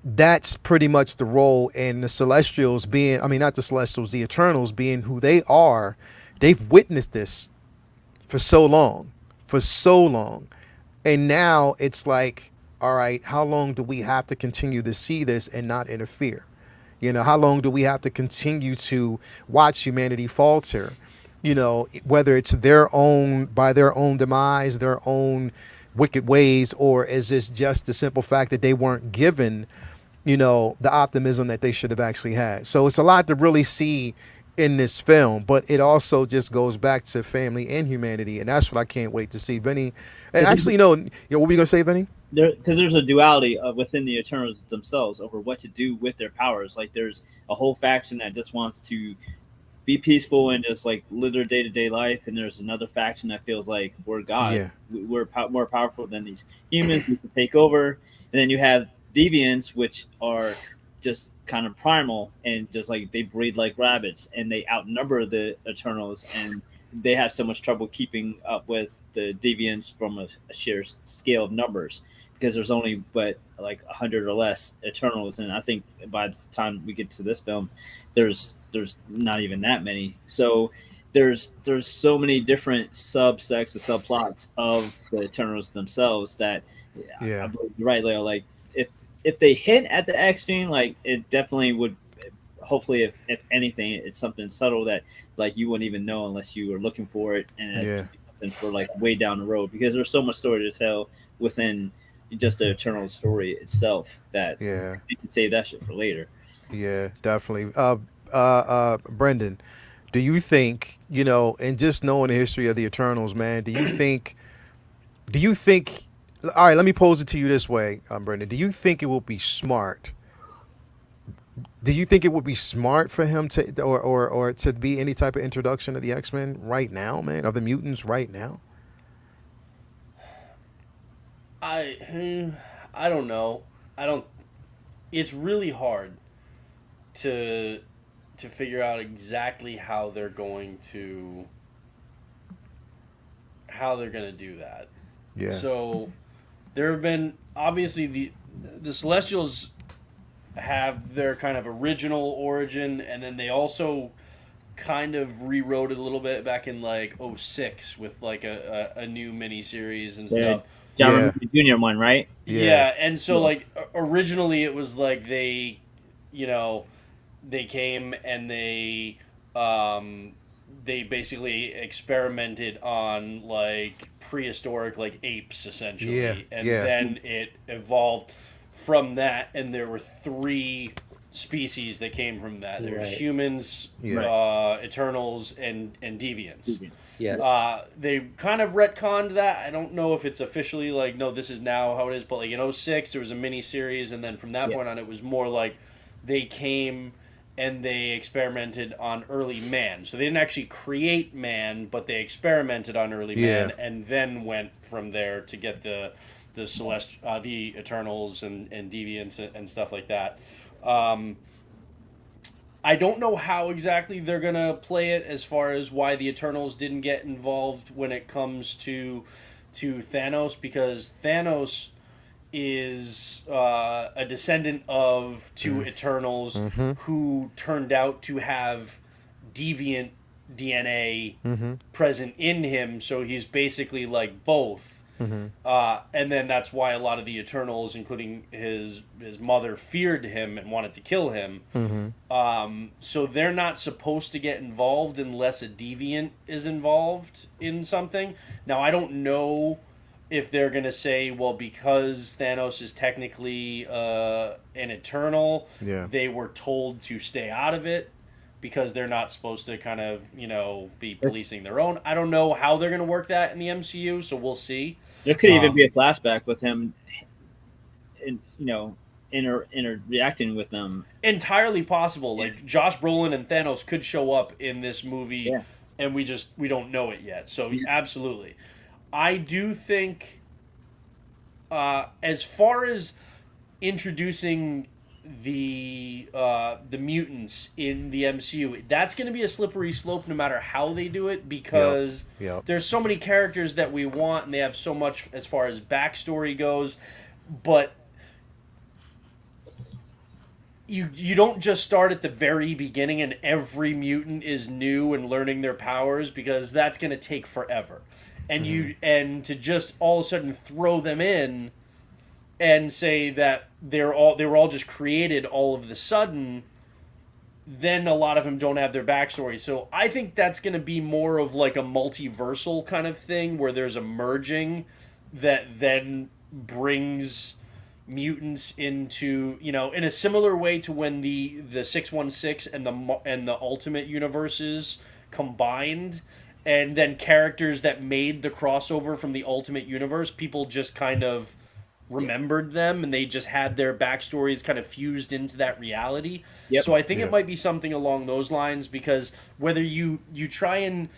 that's pretty much the role. And the Celestials being, I mean, not the Celestials, the Eternals being who they are, they've witnessed this for so long, for so long. And now it's like, all right, how long do we have to continue to see this and not interfere? You know, how long do we have to continue to watch humanity falter? You know, whether it's their own, by their own demise, their own wicked ways, or is this just the simple fact that they weren't given, you know, the optimism that they should have actually had? So it's a lot to really see in this film, but it also just goes back to family and humanity, and that's what I can't wait to see. Benny, and actually, what were you gonna say, Benny? Because there's a duality within the Eternals themselves over what to do with their powers. Like there's a whole faction that just wants to be peaceful and just like live their day-to-day life, and there's another faction that feels like we're God. Yeah. We're more powerful than these humans. We can take over. And then you have deviants, which are just kind of primal and just like they breed like rabbits, and they outnumber the Eternals, and they have so much trouble keeping up with the deviants from a sheer scale of numbers, because there's only but like 100 or less Eternals, and I think by the time we get to this film, there's not even that many. So there's so many different subsects or subplots of the Eternals themselves that Yeah. I believe you're right, Leo. Like if they hint at the X gene, like it definitely would. Hopefully, if anything, it's something subtle that like you wouldn't even know unless you were looking for it, and Yeah. something for like way down the road, because there's so much story to tell within just the Eternal story itself that Yeah. you can save that shit for later. Yeah, definitely. Brendan, do you think, you know, and just knowing the history of the Eternals, man, do you think, all right, let me pose it to you this way, Brendan. Do you think it will be smart? Do you think it would be smart for him to, or to be any type of introduction of the X-Men right now, man, of the mutants right now? I don't know. I don't. It's really hard to figure out exactly how they're going to do that. Yeah. So there have been, obviously, the Celestials have their kind of original origin, and then they also kind of rewrote it a little bit back in like '06 with like a new miniseries and Yeah. stuff. John Yeah. Romita Jr. one, right? Yeah. Yeah, and so Yeah. like originally it was like they, you know, they came and they basically experimented on like prehistoric like apes essentially, Yeah, and yeah. then it evolved from that, and there were three species that came from that. There's Right. humans, Yeah. Eternals, and deviants. Yes. They kind of retconned that. I don't know if it's officially like, no, this is now how it is, but like in '06 there was a mini series, and then from that point on it was more like they came and they experimented on early man. So they didn't actually create man, but they experimented on early man, and then went from there to get the the Eternals and deviants and stuff like that. I don't know how exactly they're gonna play it as far as why the Eternals didn't get involved when it comes to Thanos, because Thanos is a descendant of two Eternals who turned out to have deviant DNA present in him, so he's basically like both. And then that's why a lot of the Eternals, including his mother, feared him and wanted to kill him. So they're not supposed to get involved unless a deviant is involved in something. Now, I don't know if they're going to say, well, because Thanos is technically an Eternal, they were told to stay out of it because they're not supposed to kind of, you know, be policing their own. I don't know how they're going to work that in the MCU, so we'll see. There could even be a flashback with him, in, you know, reacting with them. Entirely possible. Like Josh Brolin and Thanos could show up in this movie, and we don't know it yet. So absolutely, I do think, as far as introducing the mutants in the MCU, that's going to be a slippery slope no matter how they do it, because Yep. there's so many characters that we want and they have so much as far as backstory goes, but you don't just start at the very beginning and every mutant is new and learning their powers, because that's going to take forever. And and to just all of a sudden throw them in and say that they were all just created all of the sudden, then a lot of them don't have their backstory. So I think that's going to be more of like a multiversal kind of thing, where there's a merging that then brings mutants into, in a similar way to when the 616 and the Ultimate universes combined, and then characters that made the crossover from the Ultimate universe, people just kind of remembered them and they just had their backstories kind of fused into that reality. Yep. So I think it might be something along those lines, because whether you try and,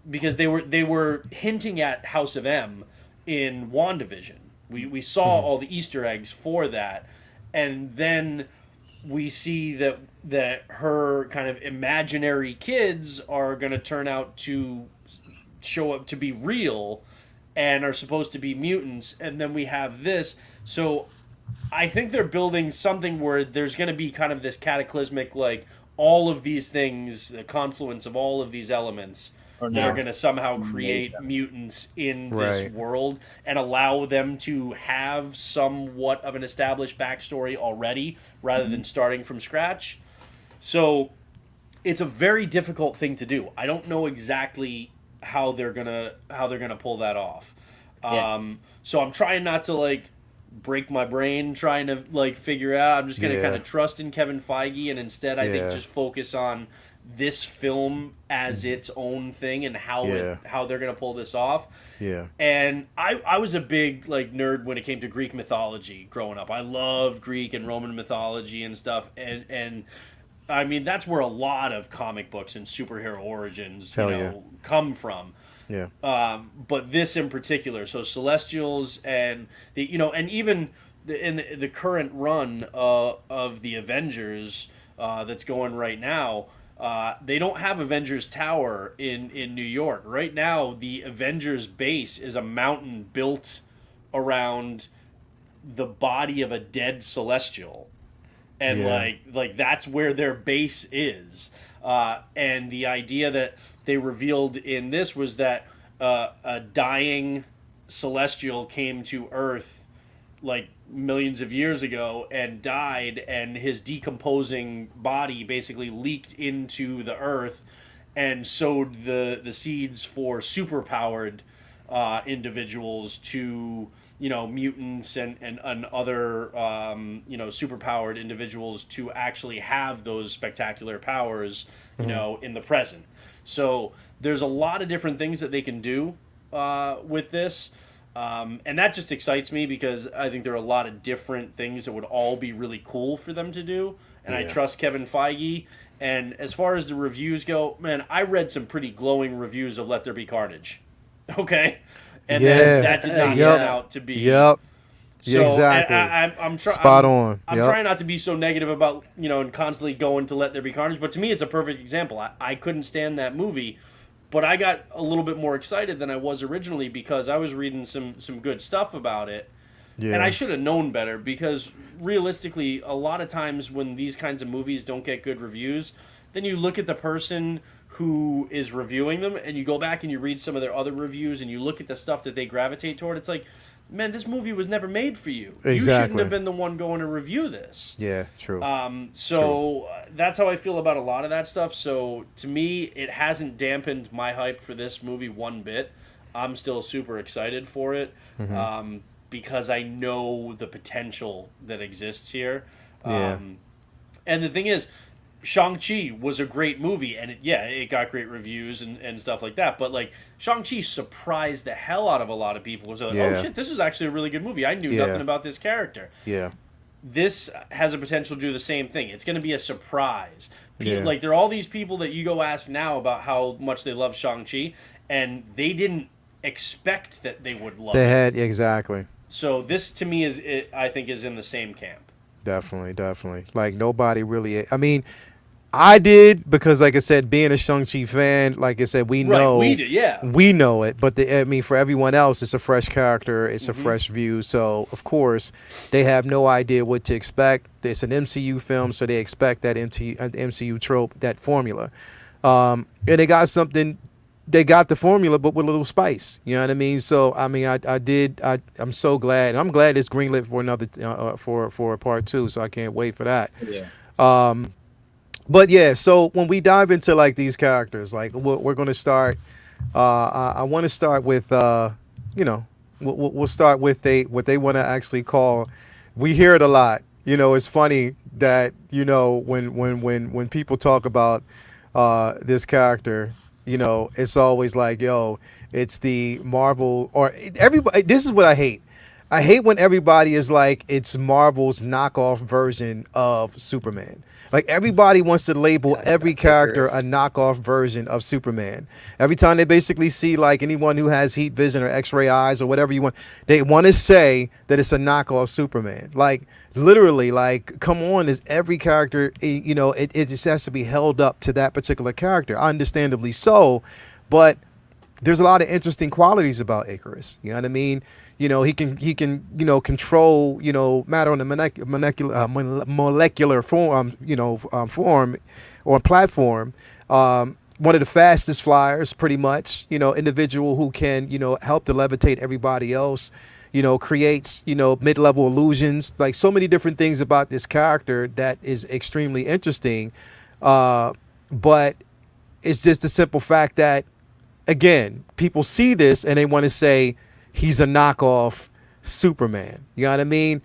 because they were hinting at House of M in WandaVision. We saw all the Easter eggs for that, and then we see that her kind of imaginary kids are going to turn out to show up to be real and are supposed to be mutants, and then we have this. So I think they're building something where there's going to be kind of this cataclysmic, like, all of these things, the confluence of all of these elements that are going to somehow create mutants in this world and allow them to have somewhat of an established backstory already, rather than starting from scratch. So it's a very difficult thing to do. I don't know exactly how they're gonna pull that off. So I'm trying not to like break my brain trying to like figure out. I'm just gonna kind of trust in Kevin Feige, and instead I think just focus on this film as its own thing and how they're gonna pull this off. And I was a big like nerd when it came to Greek mythology growing up. I loved Greek and Roman mythology and stuff, and I mean, that's where a lot of comic books and superhero origins, come from. But this in particular, so Celestials and and even in the current run of the Avengers that's going right now, they don't have Avengers Tower in New York. Right now, the Avengers base is a mountain built around the body of a dead Celestial. And like that's where their base is. And the idea that they revealed in this was that a dying Celestial came to Earth like millions of years ago and died, and his decomposing body basically leaked into the Earth and sowed the seeds for superpowered individuals to mutants and other superpowered individuals to actually have those spectacular powers in the present. So there's a lot of different things that they can do with this, and that just excites me, because I think there are a lot of different things that would all be really cool for them to do, and I trust Kevin Feige. And as far as the reviews go, man, I read some pretty glowing reviews of Let There Be Carnage. Okay. And then that did not turn out to be. So, exactly. I'm spot on. I'm trying not to be so negative about, and constantly going to Let There Be Carnage. But to me, it's a perfect example. I couldn't stand that movie, but I got a little bit more excited than I was originally, because I was reading some good stuff about it. And I should have known better, because realistically, a lot of times when these kinds of movies don't get good reviews, then you look at the person who is reviewing them and you go back and you read some of their other reviews and you look at the stuff that they gravitate toward. It's like, man, this movie was never made for you. You shouldn't have been the one going to review this. True. That's how I feel about a lot of that stuff. So to me, it hasn't dampened my hype for this movie one bit. I'm still super excited for it, because I know the potential that exists here. And the thing is, Shang-Chi was a great movie, and it got great reviews and stuff like that. But like, Shang-Chi surprised the hell out of a lot of people. So like, oh shit, this is actually a really good movie. I knew nothing about this character. This has a potential to do the same thing. It's going to be a surprise. Like, there are all these people that you go ask now about how much they love Shang-Chi, and they didn't expect that they would love it. Exactly. So this, to me, I think is in the same camp. Definitely. Like nobody really. I mean, I did because, like I said, being a Shang-Chi fan, like I said, Right, we did, yeah. we know it. But I mean, for everyone else, it's a fresh character, it's a Mm-hmm. fresh view. So of course, they have no idea what to expect. It's an MCU film, so they expect that MCU trope, that formula, and they got something. They got the formula, but with a little spice. You know what I mean? So I mean, I did. I'm so glad. I'm glad it's greenlit for another for a part two. So I can't wait for that. Yeah. But yeah, so when we dive into like these characters, like we're going to start. I want to start with, you know, we'll start with what they want to actually call. We hear it a lot. You know, it's funny that when people talk about this character, it's always like, yo, it's the Marvel or everybody. This is what I hate. I hate when everybody is like it's Marvel's knockoff version of Superman. Like everybody wants to label Talking every about character a Icarus. knockoff version of Superman. Every time they basically see like anyone who has heat vision or X-ray eyes or whatever you want, they want to say that it's a knockoff Superman. Like literally, like come on, is every character it just has to be held up to that particular character, understandably so, but there's a lot of interesting qualities about Icarus. You know what I mean? He can control matter on the molecular form form or platform. One of the fastest flyers, pretty much. Individual who can help to levitate everybody else. Creates mid-level illusions. Like so many different things about this character that is extremely interesting. But it's just the simple fact that again, people see this and they want to say he's a knockoff Superman. You know what I mean?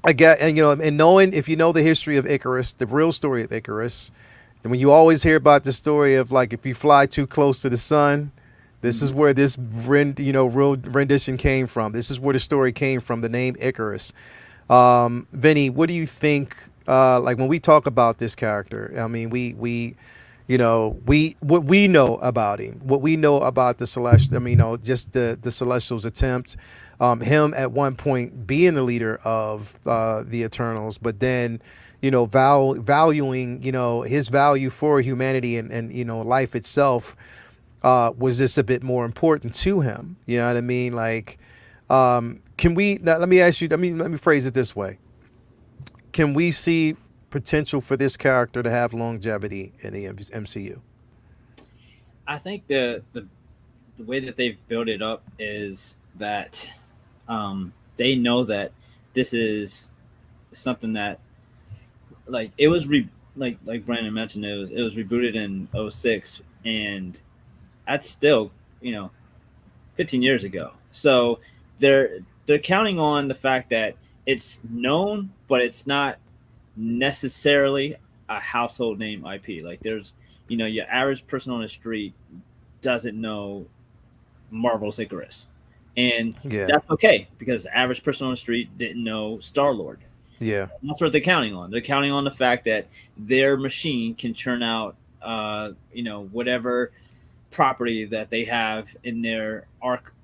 I get, and knowing if you know the history of Icarus, the real story of Icarus, and when you always hear about the story of like if you fly too close to the sun, this is where this real rendition came from. This is where the story came from. The name Icarus. Vinny, what do you think? Like when we talk about this character, I mean, we what we know about him, what we know about the celestial. I mean, just the Celestials' attempt, him at one point being the leader of the Eternals, but then valuing his value for humanity and life itself was just a bit more important to him. You know what I mean? Like, can we? Now, let me ask you. Let me phrase it this way. Can we see potential for this character to have longevity in the MCU? I think the way that they've built it up is that they know that this is something that like it was like Brandon mentioned, it was rebooted in '06, and that's still 15 years ago. So they're counting on the fact that it's known, but it's not necessarily a household name IP. Like there's your average person on the street doesn't know Marvel's Icarus, and Yeah, that's okay because the average person on the street didn't know Star Lord. yeah, That's what they're counting on. They're counting on the fact that their machine can churn out, whatever property that they have in their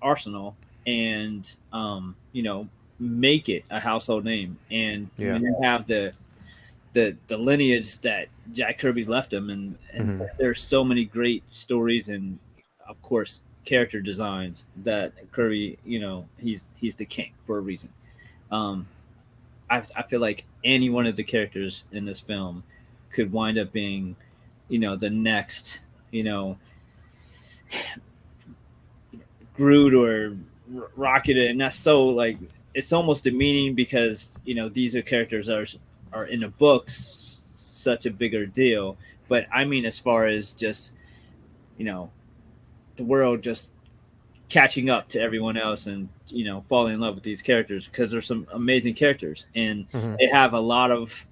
arsenal, and make it a household name. And yeah. when you have the lineage that Jack Kirby left them, and Hmm. there's so many great stories and of course character designs that Kirby, he's the king for a reason. Um, I feel like any one of the characters in this film could wind up being, the next, Groot or Rocket, and that's so like it's almost demeaning because these are characters that are in the books such a bigger deal. But I mean, as far as just you know the world just catching up to everyone else and falling in love with these characters because there's some amazing characters and Hmm. they have a lot of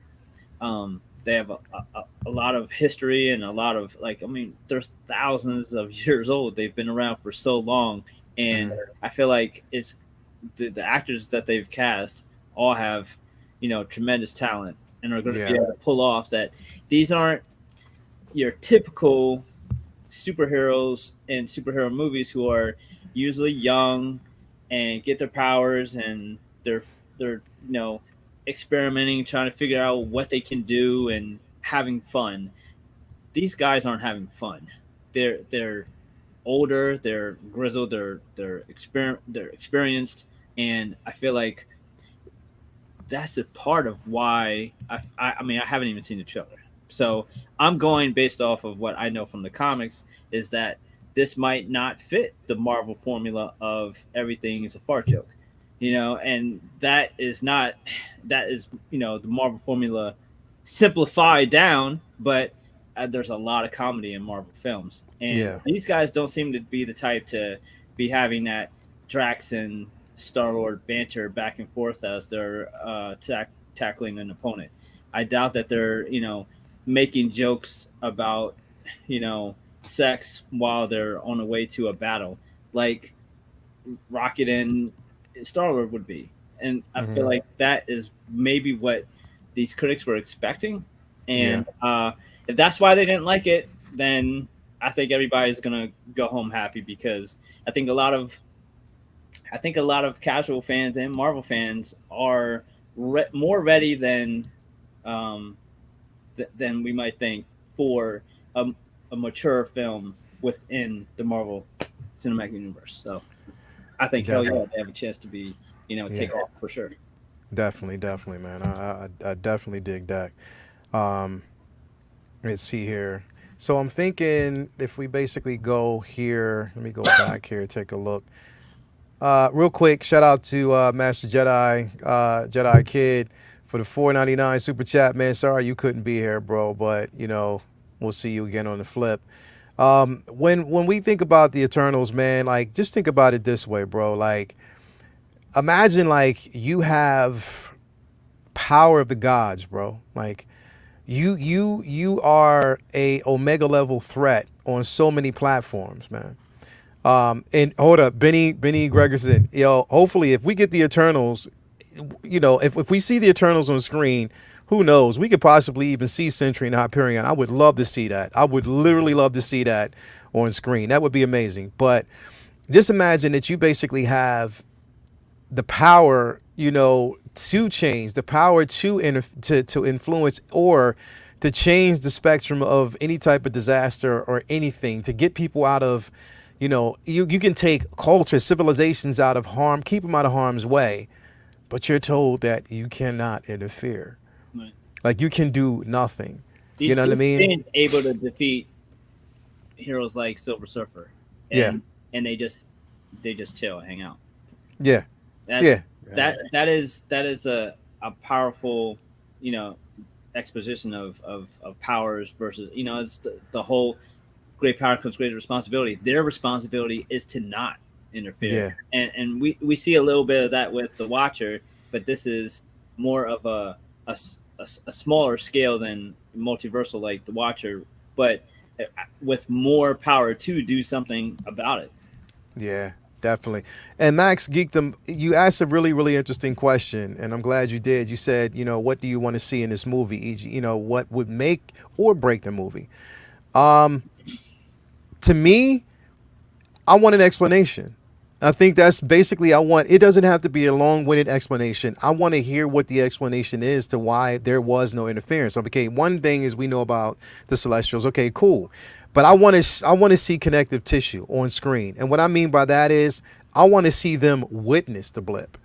they have a lot of history and a lot of like I mean there's thousands of years old. They've been around for so long, and Hmm. I feel like it's the actors that they've cast all have tremendous talent and are going to be Yeah, able to pull off that. These aren't your typical superheroes in superhero movies who are usually young and get their powers and they're experimenting, trying to figure out what they can do and having fun. These guys aren't having fun. They're older, they're grizzled, they're experienced, and I feel like that's a part of why I mean I haven't even seen the trailer, so I'm going based off of what I know from the comics is that this might not fit the Marvel formula of everything is a fart joke, and that is not that is the Marvel formula simplified down, but there's a lot of comedy in Marvel films, and Yeah. these guys don't seem to be the type to be having that Drax and Star Lord banter back and forth as they're tackling an opponent. I doubt that they're making jokes about you know sex while they're on the way to a battle like Rocket and Star Lord would be. And I feel Hmm. like that is maybe what these critics were expecting. Yeah. And if that's why they didn't like it, then I think everybody's gonna go home happy because I think a lot of casual fans and Marvel fans are more ready than um, than we might think for a, a mature film within the Marvel Cinematic Universe. So I think hell yeah, Definitely. they have a chance to be Yeah. take off for sure. Definitely. Definitely, man. I definitely dig that. Um, let's see here. So I'm thinking if we basically go here, let me go back here, take a look. Real quick, shout out to Master Jedi, Jedi Kid, for the 4.99 super chat, man. Sorry you couldn't be here, bro, but we'll see you again on the flip. When we think about the Eternals, man, like just think about it this way, bro. Like imagine like you have power of the gods, bro. Like you are a Omega level threat on so many platforms, man. And hold up, Benny Gregerson. Hopefully, if we get the Eternals, if we see the Eternals on screen, who knows? We could possibly even see Sentry and Hyperion. I would love to see that. I would literally love to see that on screen. That would be amazing. But just imagine that you basically have the power, to change, the power to influence or to change the spectrum of any type of disaster or anything, to get people out of, you can take culture, civilizations out of harm, keep them out of harm's way, but you're told that you cannot interfere. Right. Like you can do nothing. You These know what I mean? been able to defeat heroes like Silver Surfer, Yeah, and they just chill, hang out. yeah, That's yeah, that Right. that is a powerful you know exposition of powers versus it's the whole great power comes great responsibility. Their responsibility is to not interfere, yeah, and we see a little bit of that with the Watcher, but this is more of a smaller scale than multiversal like the Watcher, but with more power to do something about it. yeah. Definitely. And Max Geekdom, you asked a really, really interesting question, and I'm glad you did. You said, what do you want to see in this movie? E.g., what would make or break the movie? Um, to me, I want an explanation. I think that's basically it doesn't have to be a long-winded explanation. I want to hear what the explanation is to why there was no interference. Okay, one thing is we know about the Celestials. Okay, cool. But I want to see connective tissue on screen. And what I mean by that is I want to see them witness the blip.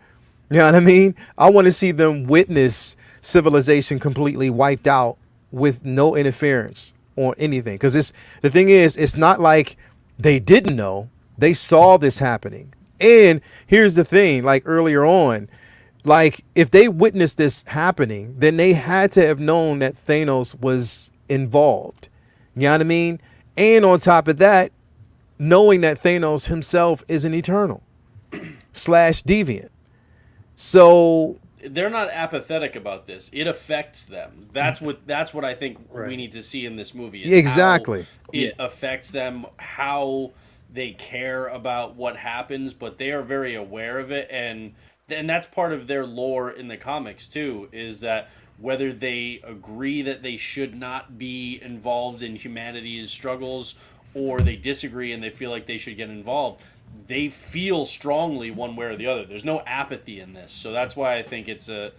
You know what I mean? I want to see them witness civilization completely wiped out with no interference or anything. Because the thing is, it's not like they didn't know. They saw this happening. And here's the thing, like earlier on, like if they witnessed this happening, then they had to have known that Thanos was involved. You know what I mean? And on top of that, knowing that Thanos himself is an eternal slash deviant. So They're not apathetic about this. It affects them. That's what I think we Right. need to see in this movie is how exactly. Yeah. it affects them, how they care about what happens, but they are very aware of it, and that's part of their lore in the comics too, is that whether they agree that they should not be involved in humanity's struggles or they disagree and they feel like they should get involved, they feel strongly one way or the other. There's no apathy in this, so that's why I think it's a,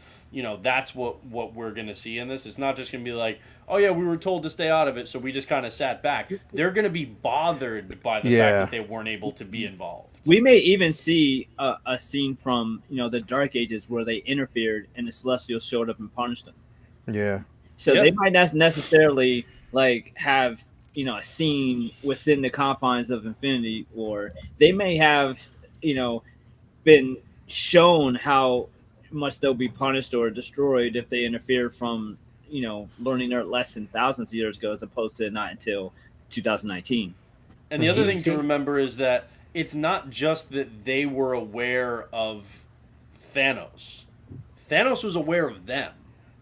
that's what we're gonna see in this. It's not just gonna be like, oh yeah, we were told to stay out of it, so we just kind of sat back. They're gonna be bothered by the fact that they weren't able to be involved. We may even see a scene from the Dark Ages where they interfered and the Celestials showed up and punished them. Yeah. So they might not necessarily like have a scene within the confines of Infinity, or they may have been shown how much they'll be punished or destroyed if they interfere from learning their lesson thousands of years ago, as opposed to not until 2019. And the other thing to remember is that it's not just that they were aware of Thanos. Thanos was aware of them.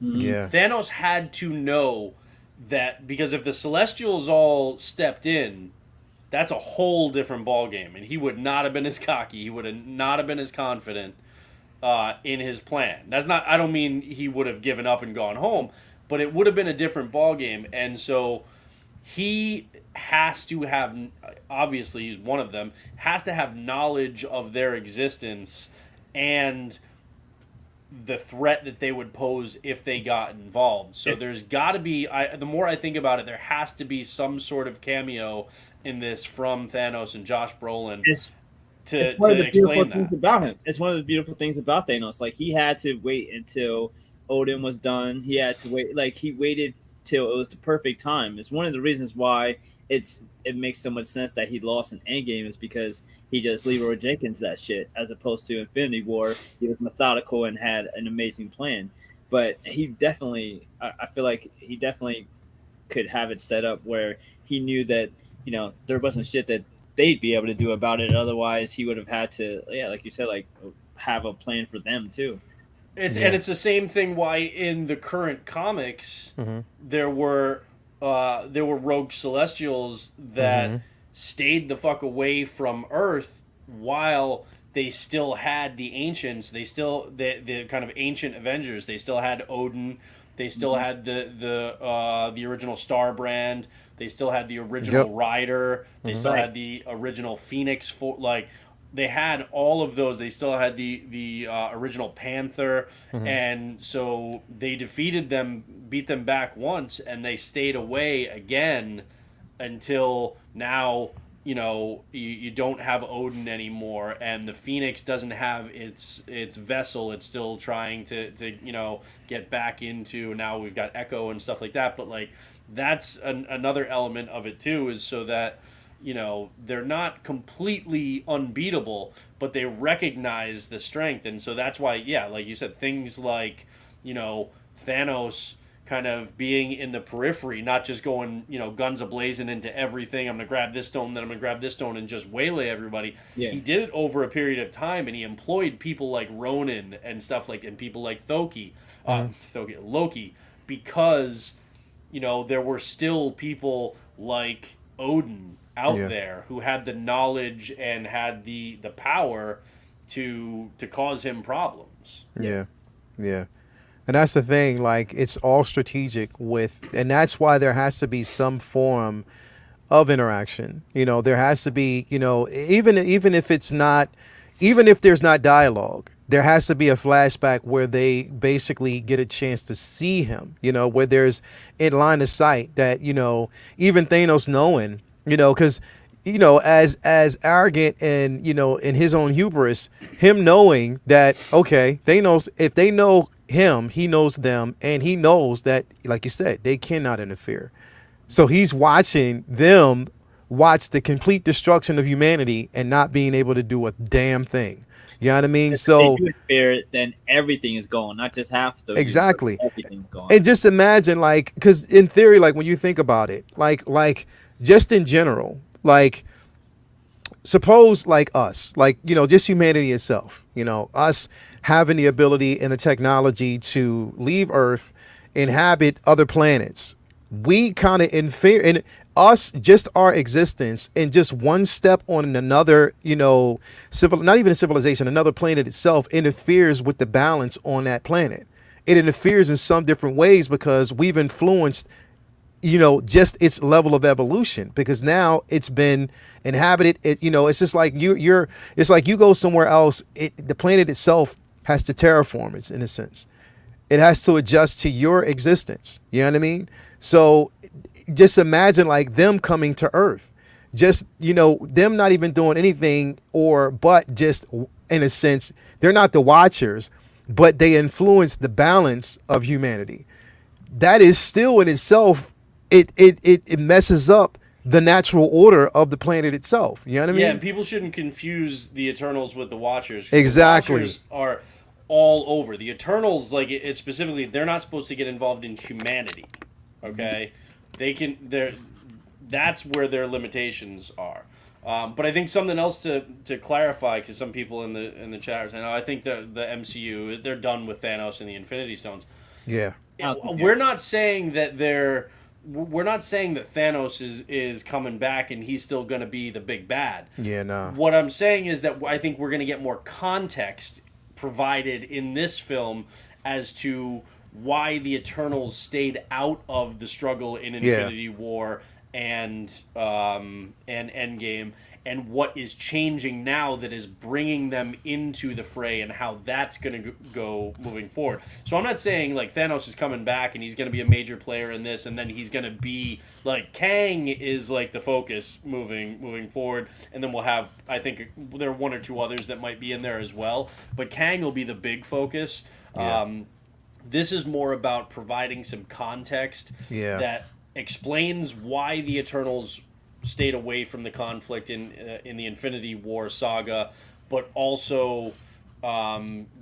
Yeah. Thanos had to know that, because if the Celestials all stepped in, that's a whole different ballgame, and he would not have been as cocky. He would have not have been as confident in his plan. That's not. I don't mean he would have given up and gone home, but it would have been a different ballgame. And so he has to have. Obviously, he's one of them. Has to have knowledge of their existence and the threat that they would pose if they got involved. So there's got to be, the more I think about it, there has to be some sort of cameo in this from Thanos and Josh Brolin to explain that. About him. It's one of the beautiful things about Thanos. Like, he had to wait until Odin was done. He had to wait. Like, he waited till it was the perfect time. It's one of the reasons why it makes so much sense that he lost in Endgame, is because he just Leroy Jenkins that shit, as opposed to Infinity War. He was methodical and had an amazing plan. But he definitely, I feel like he definitely could have it set up where he knew that, there wasn't shit that they'd be able to do about it. Otherwise, he would have had to, like you said, like have a plan for them too. And it's the same thing why in the current comics there were rogue Celestials that stayed the fuck away from Earth while they still had the ancients. They still the kind of ancient Avengers. They still had Odin. They still had the original Starbrand. They still had the original Rider. They still had the original Phoenix. They had all of those. They still had the original Panther, and so they defeated them, beat them back once, and they stayed away again until now. You don't have Odin anymore, and the Phoenix doesn't have its vessel. It's still trying to get back into. Now we've got Echo and stuff like that, but like that's another element of it too, is so that they're not completely unbeatable, but they recognize the strength. And so that's why, like you said, things like, Thanos kind of being in the periphery, not just going, guns a-blazing into everything. I'm going to grab this stone, then I'm going to grab this stone and just waylay everybody. Yeah. He did it over a period of time, and he employed people like Ronan and stuff like, and people like Loki, because, there were still people like Odin out there who had the knowledge and had the power to cause him problems. Yeah. And that's the thing, like, it's all strategic and that's why there has to be some form of interaction. There has to be, even if there's not dialogue, there has to be a flashback where they basically get a chance to see him, where there's in line of sight that, even Thanos knowing, because, as arrogant and, in his own hubris, him knowing that, okay, if they know him, he knows them, and he knows that, like you said, they cannot interfere. So he's watching them watch the complete destruction of humanity and not being able to do a damn thing. You know what I mean? If so they do interfere, then everything is gone, not just half the exactly. Everything's gone. And just imagine, like, because in theory, like when you think about it, like just in general, like suppose like us, like, just humanity itself, us having the ability and the technology to leave Earth, inhabit other planets. We kind of infer in us, just our existence and just one step on another, not even a civilization, another planet itself interferes with the balance on that planet. It interferes in some different ways because we've influenced just its level of evolution, because now it's been inhabited. It's just like it's like you go somewhere else. The planet itself has to terraform it, in a sense. It has to adjust to your existence. You know what I mean? So just imagine like them coming to Earth, just, them not even doing anything, but just, in a sense, they're not the watchers, but they influence the balance of humanity. That is still in itself, it messes up the natural order of the planet itself. You know what I mean? Yeah, and people shouldn't confuse the Eternals with the Watchers. Exactly. The Watchers are all over. The Eternals, like it specifically, they're not supposed to get involved in humanity. Okay, that's where their limitations are. But I think something else to clarify, because some people in the chat are saying, I think the MCU, they're done with Thanos and the Infinity Stones. Yeah. We're not saying that Thanos is coming back and he's still going to be the big bad. Yeah, no. What I'm saying is that I think we're going to get more context provided in this film as to why the Eternals stayed out of the struggle in Infinity War and Endgame, and what is changing now that is bringing them into the fray, and how that's going to go moving forward. So I'm not saying like Thanos is coming back and he's going to be a major player in this, and then he's going to be like Kang is like the focus moving forward, and then we'll have, I think there are one or two others that might be in there as well, but Kang will be the big focus. Yeah. This is more about providing some context that explains why the Eternals stayed away from the conflict in the Infinity War saga, but also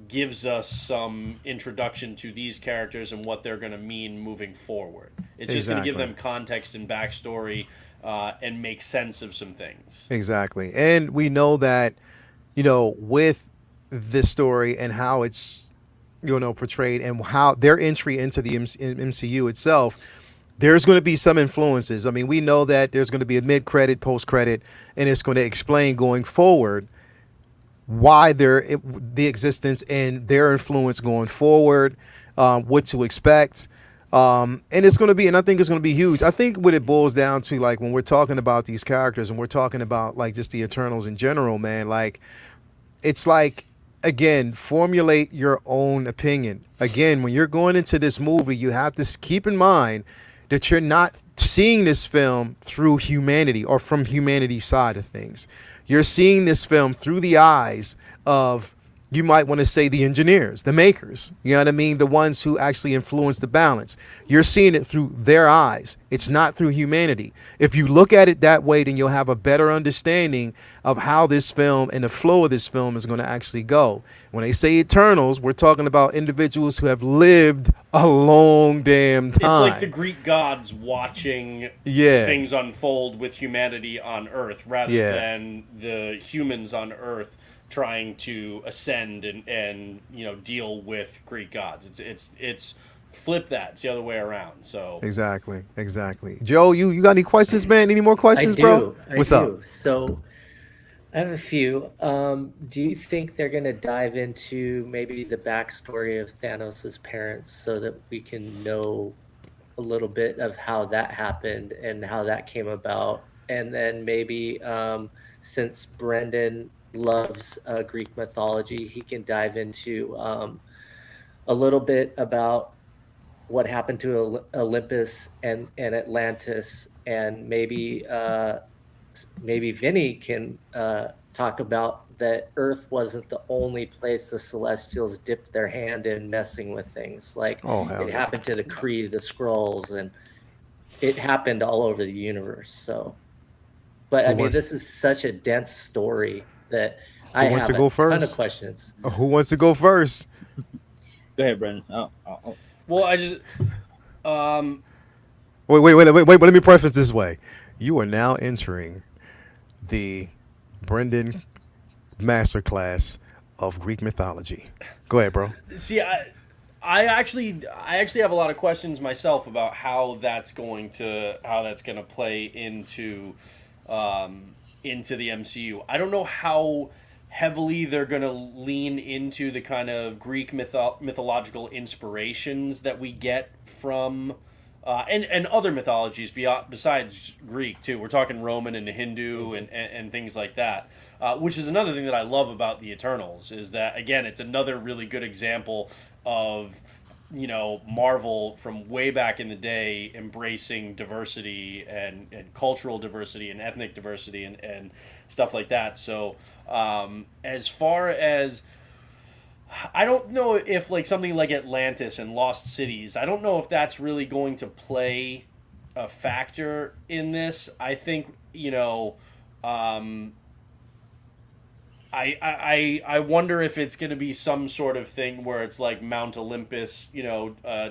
gives us some introduction to these characters and what they're going to mean moving forward. It's just going to give them context and backstory and make sense of some things. Exactly. And we know that, with this story and how it's, portrayed, and how their entry into the MCU itself, there's going to be some influences. I mean, we know that there's going to be a mid-credit, post-credit, and it's going to explain going forward why the existence and their influence going forward, what to expect. And it's going to be, and I think it's going to be huge. I think what it boils down to, like, when we're talking about these characters and we're talking about, like, just the Eternals in general, man, like, it's like, again, formulate your own opinion. Again, when you're going into this movie, you have to keep in mind that you're not seeing this film through humanity or from humanity's side of things. You're seeing this film through the eyes of, you might want to say, the engineers, the makers, you know what I mean? The ones who actually influence the balance. You're seeing it through their eyes. It's not through humanity. If you look at it that way, then you'll have a better understanding of how this film and the flow of this film is going to actually go. When they say Eternals, we're talking about individuals who have lived a long damn time. It's like the Greek gods watching things unfold with humanity on Earth, rather than the humans on Earth trying to ascend and deal with Greek gods. It's flip that. It's the other way around. So exactly. Joe, you got any questions, man? Any more questions, bro? What's up? So I have a few. Do you think they're going to dive into maybe the backstory of Thanos' parents so that we can know a little bit of how that happened and how that came about? And then maybe since Brendan loves Greek mythology, he can dive into a little bit about what happened to Olympus and Atlantis, and maybe Vinny can talk about that Earth wasn't the only place the Celestials dipped their hand in messing with things. Like it happened to the Kree, the Skrulls, and it happened all over the universe. So, but I mean, this is such a dense story that I have a ton of questions. Who wants to go first? Go ahead, Brendan. Well, I just wait. But let me preface this way: you are now entering the Brendan masterclass of Greek mythology. Go ahead, bro. See, I actually have a lot of questions myself about how that's going to play into the MCU. I don't know how heavily they're going to lean into the kind of Greek mythological inspirations that we get from and other mythologies besides Greek too. We're talking Roman and Hindu and things like that, which is another thing that I love about the Eternals is that again it's another really good example of Marvel from way back in the day embracing diversity and cultural diversity and ethnic diversity and stuff like that. So as far as I don't know if like something like Atlantis and Lost Cities, I don't know if that's really going to play a factor in this. I think I wonder if it's going to be some sort of thing where it's like Mount Olympus,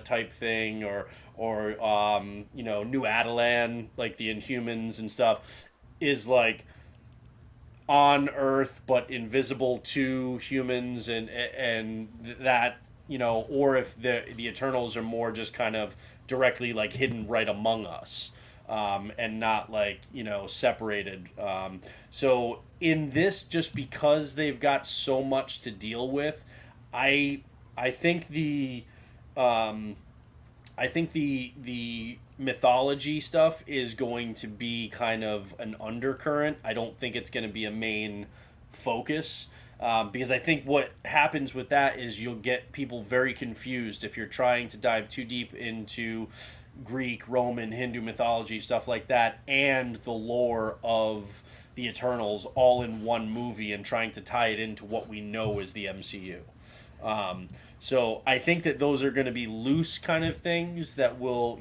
type thing, or New Adelan, like the Inhumans and stuff, is like on Earth but invisible to humans, and that or if the Eternals are more just kind of directly like hidden right among us. And not like separated. So in this, just because they've got so much to deal with, I think the mythology stuff is going to be kind of an undercurrent. I don't think it's going to be a main focus. Because I think what happens with that is you'll get people very confused if you're trying to dive too deep into Greek, Roman, Hindu mythology, stuff like that, and the lore of the Eternals all in one movie and trying to tie it into what we know as the MCU. So I think that those are going to be loose kind of things that will,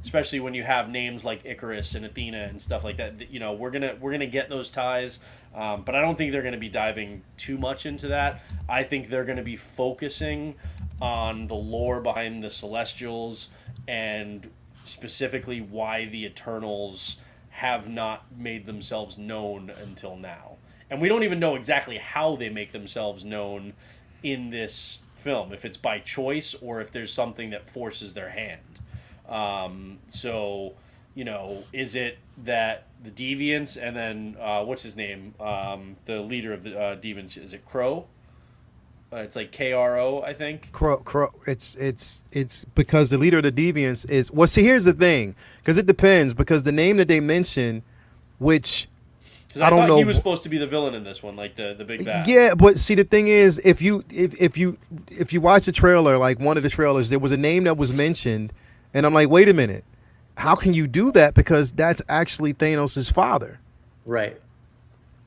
especially when you have names like Icarus and Athena and stuff like that. We're gonna get those ties, but I don't think they're going to be diving too much into that. I think they're going to be focusing on the lore behind the Celestials and specifically why the Eternals have not made themselves known until now. And we don't even know exactly how they make themselves known in this film, if it's by choice or if there's something that forces their hand. Is it that the Deviants and then what's his name? The leader of the Deviants, is it Crow? It's like KRO, I think. Crow. It's because the leader of the Deviants is. Well, see, here's the thing, because it depends. Because the name that they mention, which because I don't know, he was supposed to be the villain in this one, like the big bad. Yeah, but see, the thing is, if you watch the trailer, like one of the trailers, there was a name that was mentioned, and I'm like, wait a minute, how can you do that? Because that's actually Thanos' father. Right.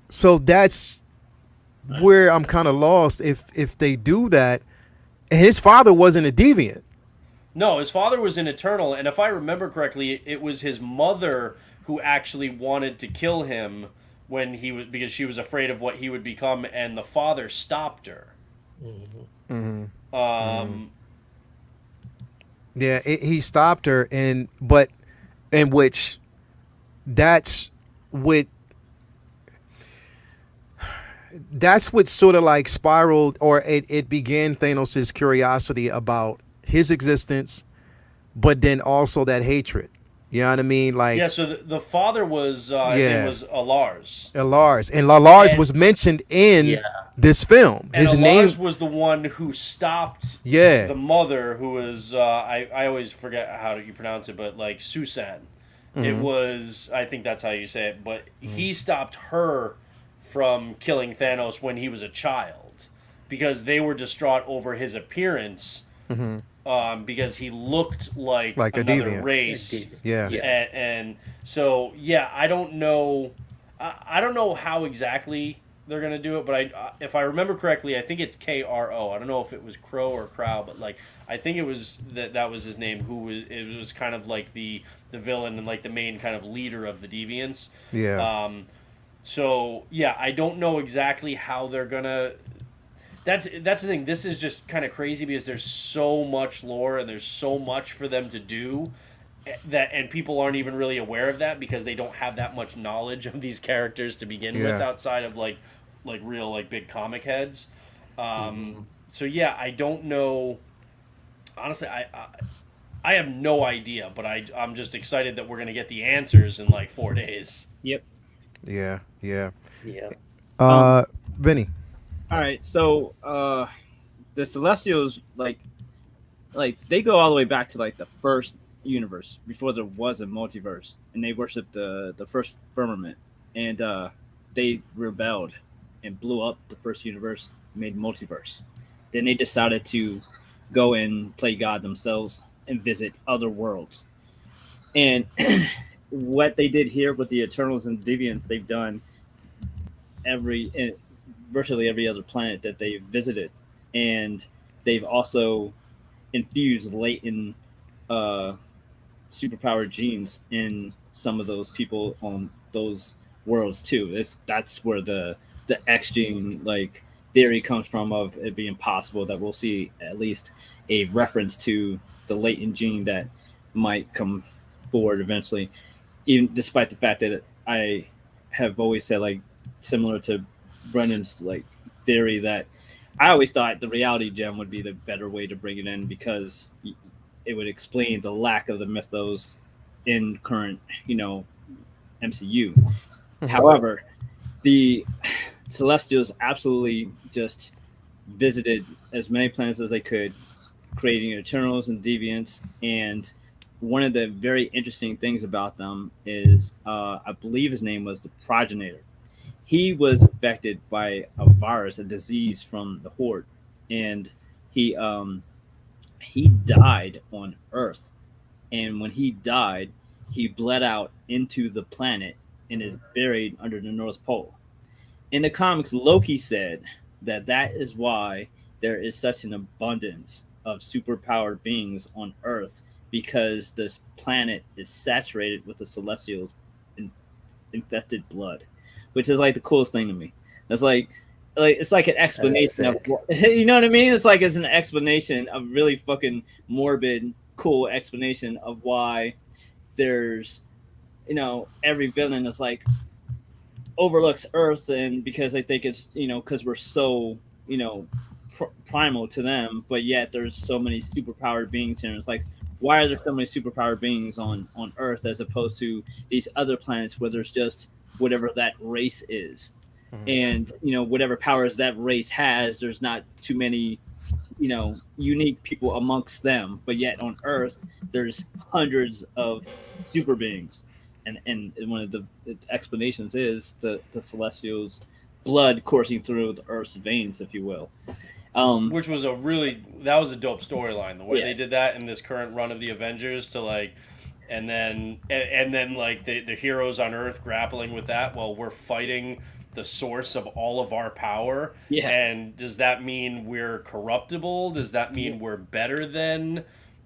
So that's where I'm kind of lost if they do that. And his father wasn't a deviant. No, his father was an Eternal, and if I remember correctly, it was his mother who actually wanted to kill him when he was, because she was afraid of what he would become, and the father stopped her. Yeah, he stopped her, but that's what sort of like spiraled, or it began Thanos' curiosity about his existence, but then also that hatred. You know what I mean? Like, yeah. So the father was his name was Alars. And Alars was mentioned in this film. And his Alars name was the one who stopped the mother, who was I always forget how you pronounce it, but like Susan. It was, I think that's how you say it, but he stopped her from killing Thanos when he was a child because they were distraught over his appearance. Because he looked like another race. And so I don't know. I don't know how exactly they're gonna do it, but if I remember correctly, I think it's KRO. I don't know if it was Crow or Crow, but like I think it was that was his name. It was kind of like the villain and like the main kind of leader of the Deviants. I don't know exactly how they're gonna. That's the thing. This is just kind of crazy because there's so much lore and there's so much for them to do and people aren't even really aware of that because they don't have that much knowledge of these characters to begin with outside of like real like big comic heads. I don't know. Honestly, I have no idea, but I'm just excited that we're gonna get the answers in like 4 days. Yep. Yeah. Vinny. All right, so the Celestials, like they go all the way back to like the first universe, before there was a multiverse, and they worshipped the first firmament, and they rebelled and blew up the first universe, made multiverse. Then they decided to go and play God themselves and visit other worlds. And what they did here with the Eternals and Deviants, they've done virtually every other planet that they've visited, and they've also infused latent uh, superpowered genes in some of those people on those worlds too. That's where the X gene like theory comes from, of it being possible that we'll see at least a reference to the latent gene that might come forward eventually, even despite the fact that I have always said, like, similar to Brendan's like theory, that I always thought the reality gem would be the better way to bring it in, because it would explain the lack of the mythos in current, MCU. However, the Celestials absolutely just visited as many planets as they could, creating Eternals and Deviants. And one of the very interesting things about them is, I believe his name was the Progenitor. He was affected by a virus, a disease from the Horde, and he died on Earth. And when he died, he bled out into the planet and is buried under the North Pole. In the comics, Loki said that that is why there is such an abundance of superpowered beings on Earth, because this planet is saturated with the Celestials' in, infested blood, which is like the coolest thing to me. It's like it's like an explanation of, you know what I mean? It's like it's an explanation, of really fucking morbid, cool explanation of why there's, every villain is like overlooks Earth, and because I think it's, because we're so, primal to them, but yet there's so many superpowered beings here. And it's like, why are there so many superpowered beings on Earth as opposed to these other planets where there's just whatever that race is, and whatever powers that race has, there's not too many, unique people amongst them. But yet on Earth, there's hundreds of super beings, and one of the explanations is the Celestials' blood coursing through the Earth's veins, if you will. Which was that was a dope storyline. The way they did that in this current run of the Avengers, to like, and then like the heroes on Earth grappling with that while we're fighting the source of all of our power. Yeah. And does that mean we're corruptible? Does that mean we're better than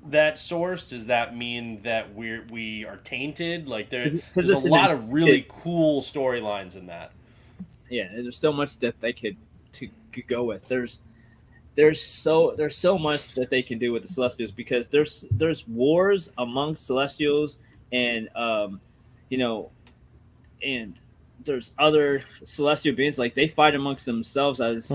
that source? Does that mean that we are tainted? Like there's a lot of really cool storylines in that. Yeah, there's so much that they could go with. There's so much that they can do with the Celestials, because there's wars amongst Celestials, and and there's other celestial beings, like they fight amongst themselves as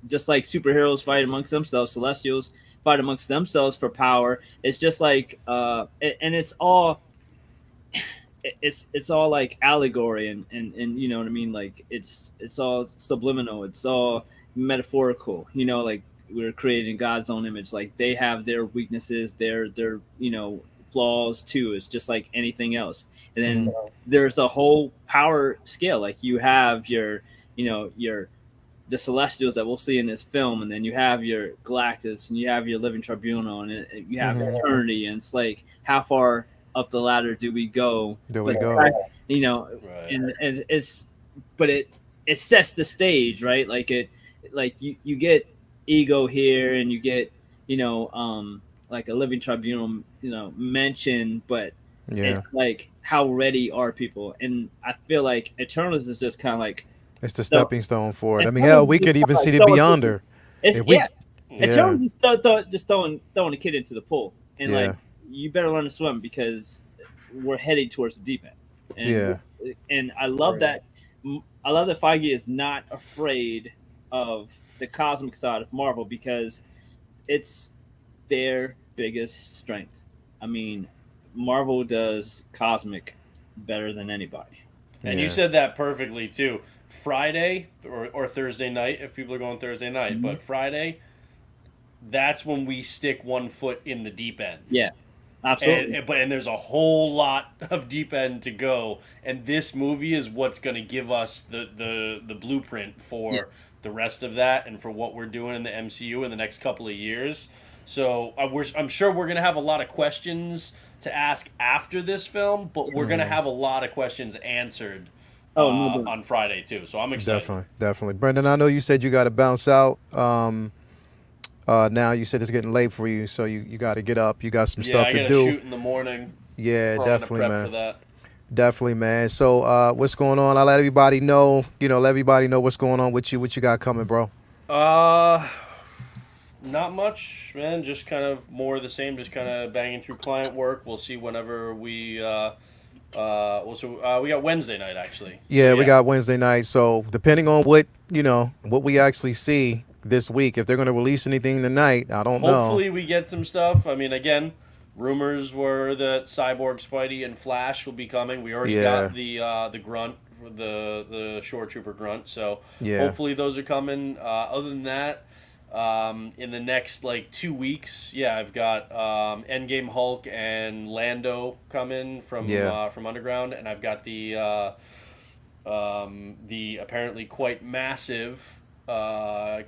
just like superheroes fight amongst themselves. Celestials fight amongst themselves for power. It's just like and it's all like allegory, and you know what I mean, like it's all subliminal, it's all metaphorical, like we're created in God's own image. Like they have their weaknesses, their flaws too. It's just like anything else. And then there's a whole power scale. Like you have your the Celestials that we'll see in this film, and then you have your Galactus, and you have your Living Tribunal, and you have Eternity, and it's like, how far up the ladder do we go? Right. And it's but it sets the stage, right? Like you get Ego here, and you get like a Living Tribunal mention, but it's like, how ready are people? And I feel like Eternals is just kind of like, it's the stepping stone for it. I mean, hell, we could even see the Beyonder. Eternals just throwing the kid into the pool, and like, you better learn to swim, because we're heading towards the deep end. And I love that. I love that Feige is not afraid of the cosmic side of Marvel, because it's their biggest strength. I mean, Marvel does cosmic better than anybody. And you said that perfectly too. Friday or Thursday night, if people are going Thursday night, but Friday, that's when we stick one foot in the deep end. Yeah. Absolutely. And there's a whole lot of deep end to go, and this movie is what's going to give us the blueprint for the rest of that and for what we're doing in the MCU in the next couple of years. So I'm sure we're going to have a lot of questions to ask after this film, but we're going to have a lot of questions answered No doubt. on Friday too. So I'm excited. Definitely. Brendan, I know you said you got to bounce out. Now you said it's getting late for you, so you got to get up. You got some stuff I to got do. shoot in the morning. Yeah, Trying to definitely, prep man. for that. Definitely, man. So, what's going on? I'll let everybody know. Let everybody know what's going on with you. What you got coming, bro? Not much, man. Just kind of more of the same. Just kind of banging through client work. We'll see whenever we. We got Wednesday night actually. Yeah, we got Wednesday night. So depending on what we actually see this week, if they're going to release anything tonight, I don't know. Hopefully, we get some stuff. I mean, again, rumors were that Cyborg, Spidey, and Flash will be coming. We already got the Grunt, the Shore Trooper Grunt. So hopefully those are coming. Other than that. In the next 2 weeks, I've got Endgame Hulk and Lando coming from Underground, and I've got the apparently quite massive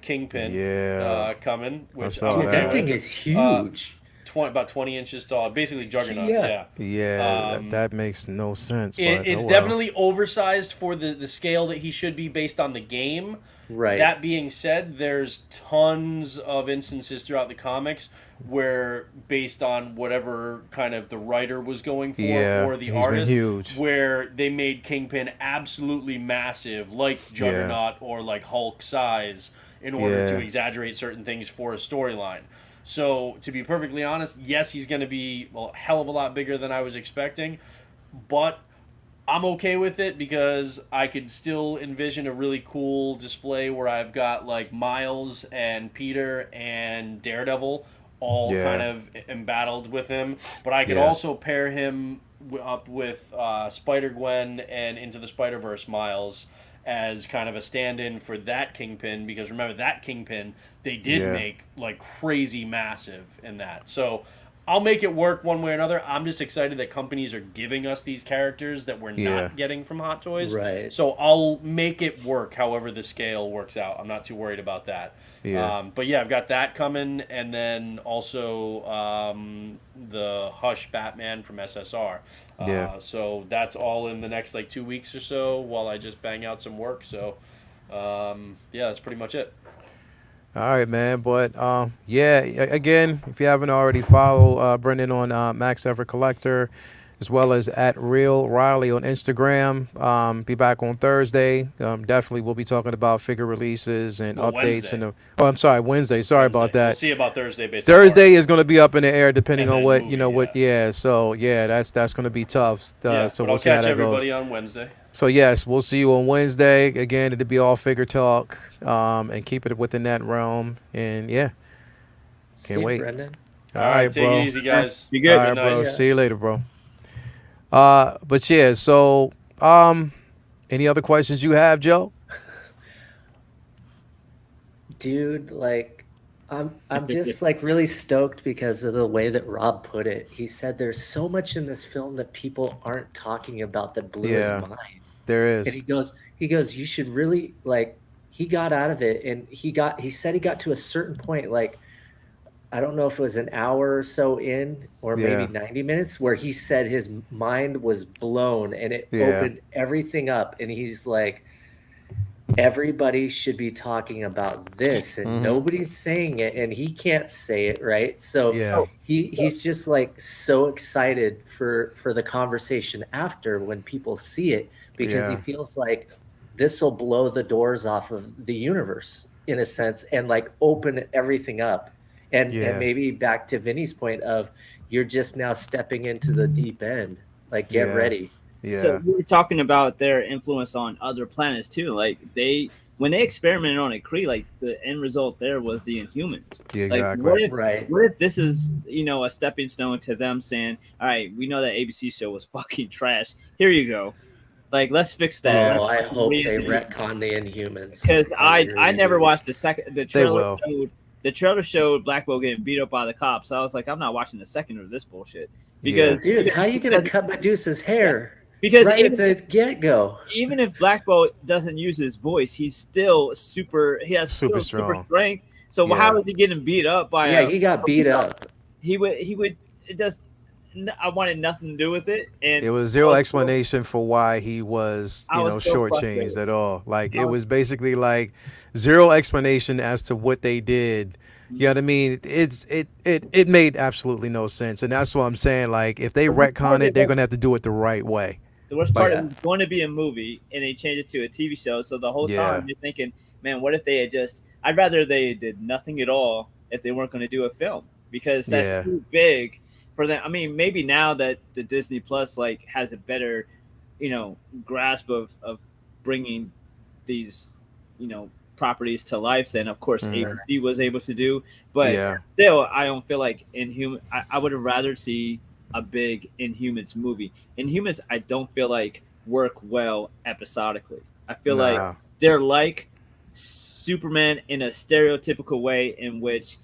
Kingpin coming, which that thing is huge. About 20 inches tall, basically Juggernaut. That makes no sense. It's definitely oversized for the scale that he should be based on the game. Right. That being said, there's tons of instances throughout the comics where, based on whatever kind of the writer was going for or the artist, where they made Kingpin absolutely massive, like Juggernaut or like Hulk size, in order to exaggerate certain things for a storyline. So, to be perfectly honest, yes, he's going to be a hell of a lot bigger than I was expecting, but I'm okay with it because I could still envision a really cool display where I've got Miles and Peter and Daredevil all kind of embattled with him, but I could also pair him up with Spider-Gwen and Into the Spider-Verse Miles as kind of a stand-in for that Kingpin, because remember, that Kingpin they did make crazy massive in that. So I'll make it work one way or another. I'm just excited that companies are giving us these characters that we're not getting from Hot Toys. Right. So I'll make it work however the scale works out. I'm not too worried about that. But I've got that coming, and then also the Hush Batman from SSR. So that's all in the next 2 weeks or so while I just bang out some work. So that's pretty much it. All right, man. But again, if you haven't already, follow Brendan on Max Ever Collector, as well as at Real Riley on Instagram. Be back on Thursday. Definitely, we'll be talking about figure releases and updates. Wednesday. I'm sorry, Wednesday. Sorry about that. We'll see about Thursday. Thursday is going to be up in the air, depending on what movie, So that's going to be tough. So we'll see how that goes. I'll catch everybody on Wednesday. So yes, we'll see you on Wednesday. Again, it'll be all figure talk, and keep it within that realm. And can't wait. Brendan. All right, take bro. it easy, guys. Be good. All right, bro. See you later, bro. So any other questions you have, Joe? Dude, I'm just really stoked because of the way that Rob put it. He said there's so much in this film that people aren't talking about that blew his mind. There is. And he goes, you should really he got out of it, and he said he got to a certain point, I don't know if it was an hour or so in, or maybe 90 minutes, where he said his mind was blown and it opened everything up. And he's like, everybody should be talking about this, and nobody's saying it, and he can't say it, right? So he's just so excited for the conversation after, when people see it, because he feels like this will blow the doors off of the universe in a sense, and open everything up. And maybe back to Vinny's point of, you're just now stepping into the deep end. Get ready. Yeah. So we were talking about their influence on other planets too. When they experimented on it, Kree, the end result there was the Inhumans. Yeah, exactly. What if this is, a stepping stone to them saying, all right, we know that ABC show was fucking trash. Here you go. Let's fix that. Oh, I hope they retcon the Inhumans. Because I never watched the trailer. the trailer showed Black Bolt getting beat up by the cops. So I was like, I'm not watching the second of this bullshit because Dude, how are you gonna cut Medusa's hair because right at the get-go? even if Black Bolt doesn't use his voice, he's still super. He has Super still super strong. strength. So Yeah. how is he getting beat up by? Yeah, he got beat up. He would. It just. I wanted nothing to do with it, and It was zero explanation for why he was, I was so shortchanged frustrated. at all. Like it was basically like zero explanation as to what they did. You know what I mean? It made absolutely no sense, and that's what I'm saying. Like if they retcon it, they're gonna have to do it the right way. The worst part Yeah. is it's going to be a movie, and they changed it to a TV show. So the whole Yeah. time you're thinking, man, what if they had just? I'd rather they did nothing at all if they weren't going to do a film because that's Yeah. too big for them. I mean, maybe now that the Disney Plus like has a better, grasp of bringing these, properties to life than of course ABC was able to do. But Yeah. still, I don't feel like Inhuman. I would have rather see a big Inhumans movie. Inhumans, I don't feel like work well episodically. I feel Nah. like they're like Superman in a stereotypical way in which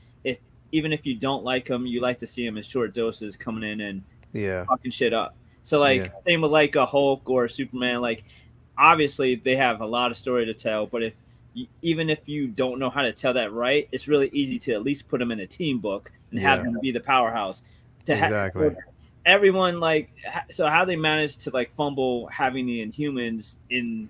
even if you don't like him, you like to see him in short doses coming in and Yeah. fucking shit up. So like Yeah. same with like a Hulk or a Superman, like obviously they have a lot of story to tell, but even if you don't know how to tell that right, it's really easy to at least put them in a team book and have Yeah. them be the powerhouse. Exactly. Everyone like so how they managed to like fumble having the Inhumans in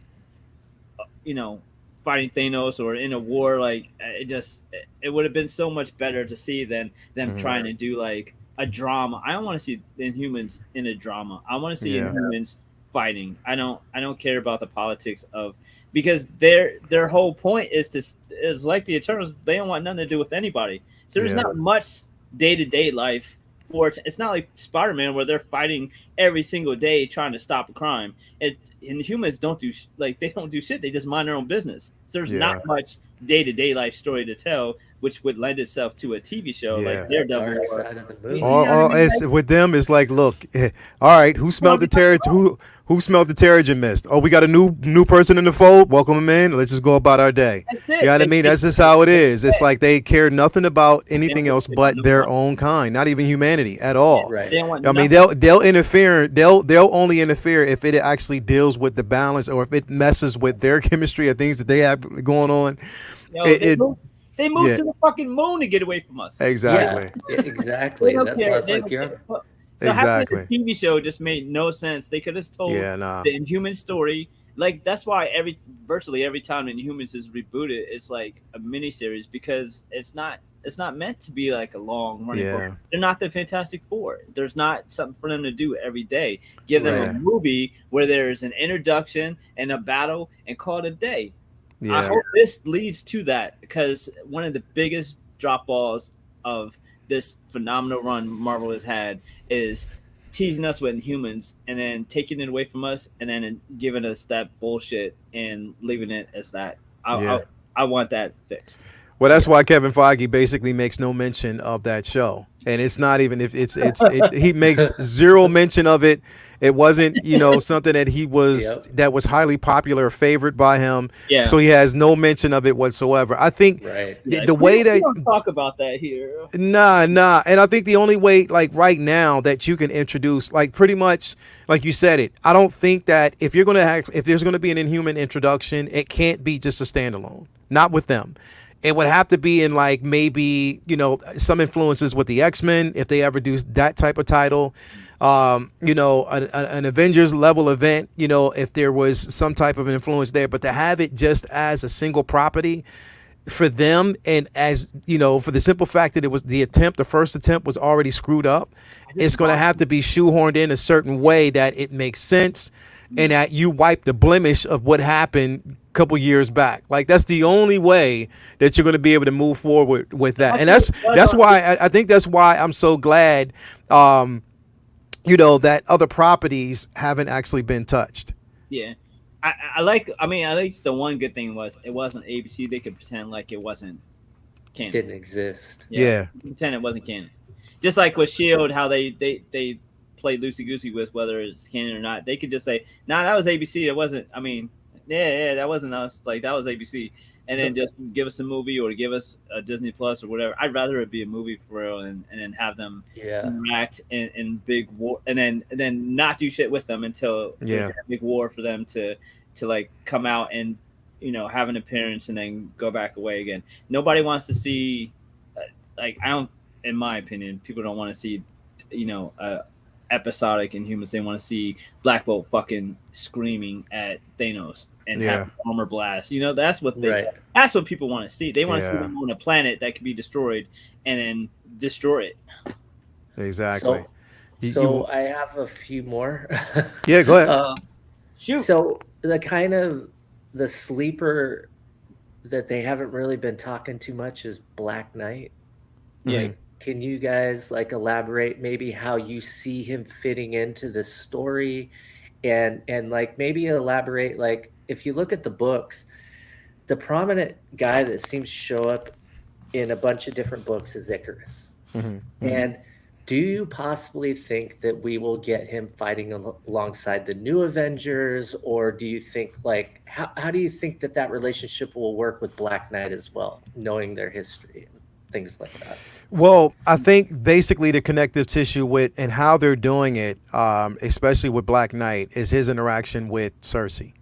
fighting Thanos or in a war, like it would have been so much better to see than them trying to do like a drama. I don't want to see the Inhumans in a drama. I want to see Yeah. Inhumans fighting. I don't care about the politics of because their whole point is like the Eternals. They don't want nothing to do with anybody. So there's Yeah. not much day-to-day life for it. It's not like Spider-Man where they're fighting every single day trying to stop a crime. And humans don't do they don't do shit. They just mind their own business. So there's Yeah. not much day-to-day life story to tell, which would lend itself to a TV show Yeah. like Daredevil. Dark or- side of the moon. All it's, with them is like, look, all right, who smelled the who smelled the Terrigen mist? Oh, we got a new person in the fold. Welcome them in. Let's just go about our day. That's it. You know what I mean? That's just how it is. It's like they care nothing about anything don't else care but nothing their about- own kind, not even humanity at all. Right. They don't want I mean, nothing. they'll interfere. They'll only interfere if it actually deals with the balance or if it messes with their chemistry or things that they have going on. They moved yeah. to the fucking moon to get away from us. Exactly. Yeah, exactly. They don't That's care. why it's They like don't you're. care. So having Exactly. a TV show just made no sense. They could have told Yeah, nah. the Inhuman story. Like that's why virtually every time Inhumans is rebooted, it's like a miniseries because it's not meant to be like a long running Yeah. book. They're not the Fantastic Four. There's not something for them to do every day. Give them Right. a movie where there's an introduction and a battle and call it a day. I Yeah. hope this leads to that because one of the biggest drop balls of this phenomenal run Marvel has had is teasing us with Inhumans and then taking it away from us and then giving us that bullshit and leaving it as that. I want that fixed. Well, that's why Kevin Feige basically makes no mention of that show, and it's not even if he makes zero mention of it. It wasn't something that that was highly popular or favored by him. Yeah. So he has no mention of it whatsoever. I think Right. the way we that don't talk about that here. Nah, and I think the only way, like right now, that you can introduce, like pretty much, like you said it. I don't think that if there's gonna be an Inhuman introduction, it can't be just a standalone. Not with them. It would have to be in like maybe some influences with the X-Men if they ever do that type of title. An Avengers level event. If there was some type of influence there, but to have it just as a single property. For them, and as for the simple fact that it was the first attempt was already screwed up, it's going to have to be shoehorned in a certain way that it makes sense and that you wipe the blemish of what happened a couple years back. Like that's the only way that you're going to be able to move forward with that. And that's why I think that's why I'm so glad that other properties haven't actually been touched. Yeah. I like the one good thing was it wasn't ABC. They could pretend like it wasn't canon. Didn't exist. Yeah. Pretend it wasn't canon. Just like with Shield, how they played loosey goosey with whether it's canon or not. They could just say, "Nah, that was ABC. It wasn't." I mean, yeah, that wasn't us. Like that was ABC. and then just give us a movie or give us a Disney Plus or whatever. I'd rather it be a movie for real, and then have them interact in big war, and then not do shit with them until there's a big war for them to like come out and have an appearance and then go back away again. Nobody wants to see like I don't, in my opinion, people don't want to see episodic Inhumans. They want to see Black Bolt fucking screaming at Thanos and have armor blast. That's what that's what people want to see. They want to see them on a planet that can be destroyed and then destroy it. Exactly. So I have a few more. Yeah, go ahead. Shoot. So the sleeper that they haven't really been talking too much is Black Knight. Yeah. Like, can you guys elaborate maybe how you see him fitting into this story, and maybe elaborate if you look at the books, the prominent guy that seems to show up in a bunch of different books is Icarus. And do you possibly think that we will get him fighting alongside the new Avengers, or do you think how do you think that relationship will work with Black Knight as well, knowing their history and things like that? Well, I think basically the connective tissue with and how they're doing it, especially with Black Knight, is his interaction with Cersei.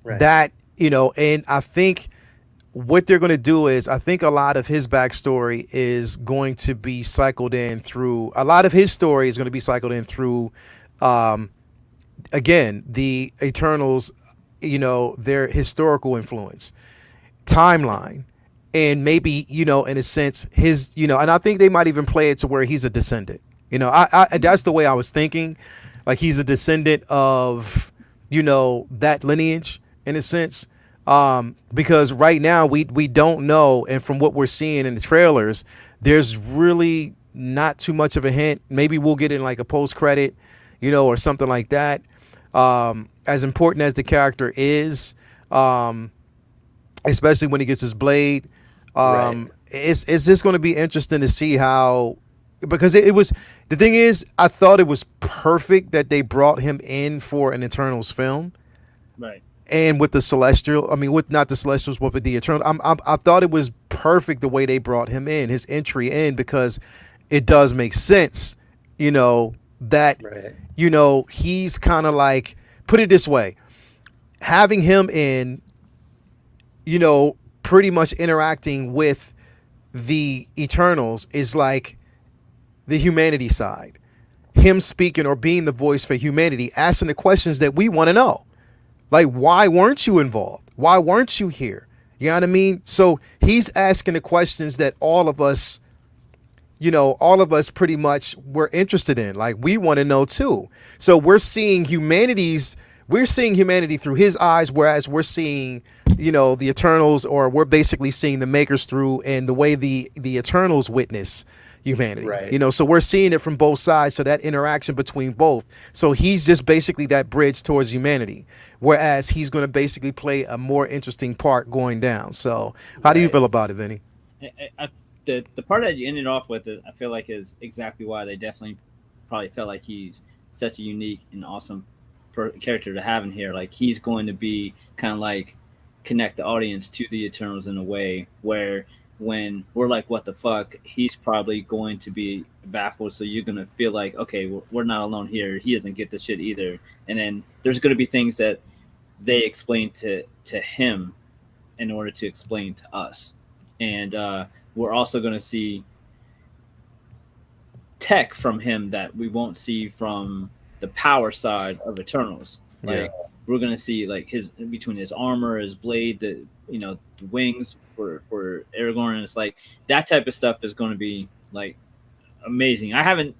Right. That, and I think what they're going to do is, I think a lot of his backstory is going to be cycled in through, again, the Eternals, their historical influence, timeline, and maybe, in a sense, his, and I think they might even play it to where he's a descendant. I that's the way I was thinking. Like he's a descendant of, that lineage in a sense. Because right now we don't know, and from what we're seeing in the trailers, there's really not too much of a hint. Maybe we'll get in a post credit, or something like that. As important as the character is, especially when he gets his blade, it's just going to be interesting to see how, because it was, the thing is, I thought it was perfect that they brought him in for an Eternals film. Right. And with the Celestial, with not the Celestials, but with the Eternal, I thought it was perfect the way they brought him in, his entry in, because it does make sense, that, he's kind of put it this way, having him in, pretty much interacting with the Eternals is like the humanity side, him speaking or being the voice for humanity, asking the questions that we want to know. Like, why weren't you involved? Why weren't you here? You know what I mean? So he's asking the questions that all of us pretty much were interested in. Like, we want to know too. So we're seeing humanity through his eyes, whereas we're seeing, the Eternals, or we're basically seeing the Makers through, and the way the Eternals witness humanity. Right. So we're seeing it from both sides. So that interaction between both. So he's just basically that bridge towards humanity, whereas he's going to basically play a more interesting part going down. So how do you feel about it, Vinny? The part that you ended off with, I feel like, is exactly why they definitely probably felt like he's such a unique and awesome character to have in here. Like, he's going to be kind of connect the audience to the Eternals in a way where, when we're like, what the fuck, he's probably going to be baffled. So you're going to feel like, okay, we're not alone here. He doesn't get the shit either. And then there's going to be things that they explain to him in order to explain to us. And we're also going to see tech from him that we won't see from the power side of Eternals. We're going to see his, between his armor, his blade, the wings for Aragorn, and it's that type of stuff is going to be amazing. I haven't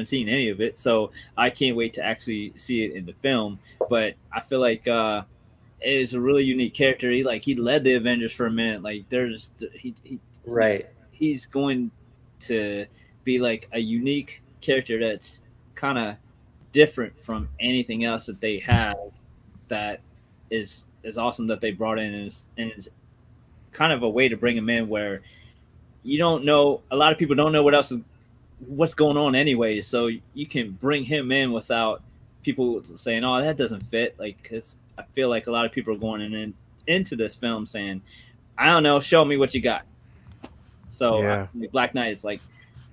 seen any of it, so I can't wait to actually see it in the film. But I feel like it is a really unique character. He led the Avengers for a minute. He's going to be a unique character that's kind of different from anything else that they have. That is awesome that they brought in, and is kind of a way to bring him in where you don't know, a lot of people don't know what's going on anyway, so you can bring him in without people saying, oh, that doesn't fit, because I feel like a lot of people are going in into this film saying, I don't know, show me what you got. So Yeah. Black Knight is like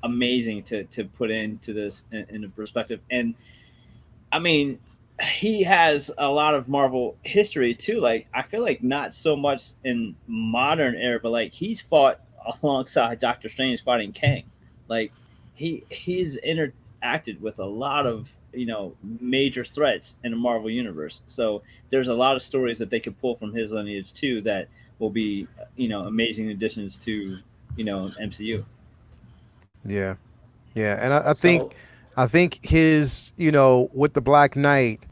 amazing to put into this in a perspective. And I mean, he has a lot of Marvel history too. Like I feel like not so much in modern era, but like he's fought alongside Doctor Strange fighting Kang. Like he's interacted with a lot of major threats in the Marvel universe. So there's a lot of stories that they could pull from his lineage too that will be amazing additions to MCU. Yeah. Yeah. And I think So his, with the Black Knight,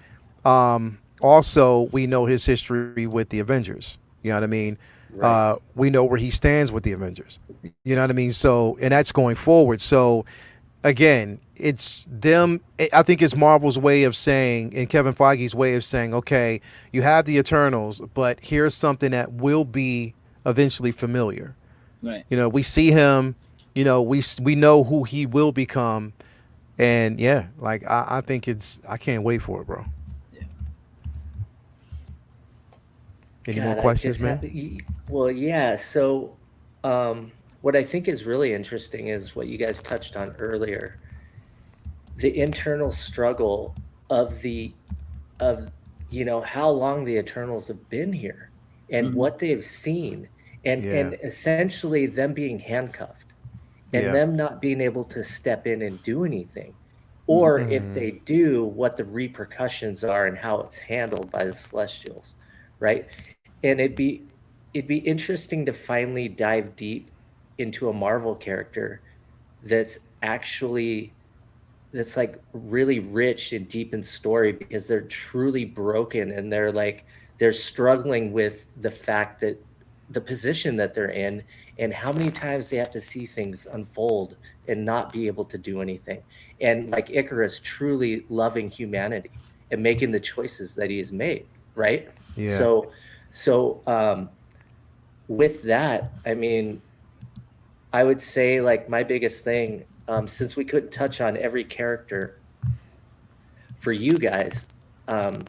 also we know his history with the Avengers. You know what I mean? right. We know where he stands with the Avengers. You know what I mean? So, and that's going forward. So, again, it's them. I think it's Marvel's way of saying, and Kevin Feige's way of saying, okay, you have the Eternals, but here's something that will be eventually familiar. Right. We see him. We know who he will become, and yeah, like I think I can't wait for it, bro. Yeah. Any more God, I questions, just have man? well, yeah. So, what I think is really interesting is what you guys touched on earlier, the internal struggle of of how long the Eternals have been here and Mhm. what they've seen, and Yeah, essentially them being handcuffed and yeah. them not being able to step in and do anything, Mhm. or if Mm, they do, what the repercussions are and how it's handled by the Celestials, right? And it'd be interesting to finally dive deep into a Marvel character that's actually that's like really rich and deep in story, because they're truly broken and they're struggling with the fact that the position that they're in and how many times they have to see things unfold and not be able to do anything, and like Icarus truly loving humanity and making the choices that he has made, right? yeah. So with that, I mean, I would say like my biggest thing, since we couldn't touch on every character for you guys,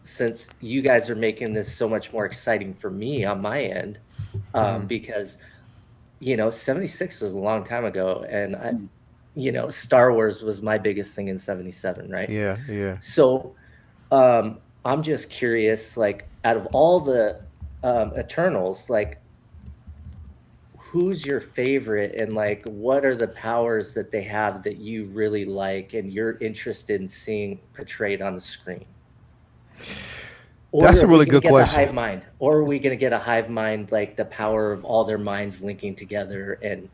since you guys are making this so much more exciting for me on my end, Mm, because 76 was a long time ago, and Mhm. Star Wars was my biggest thing in 77, right? yeah, yeah. So I'm just curious, like out of all the Eternals, like who's your favorite, and like what are the powers that they have that you really like and you're interested in seeing portrayed on the screen? Or That's are a we really going to good get the question. hive mind? Or are we going to get a hive mind, like the power of all their minds linking together and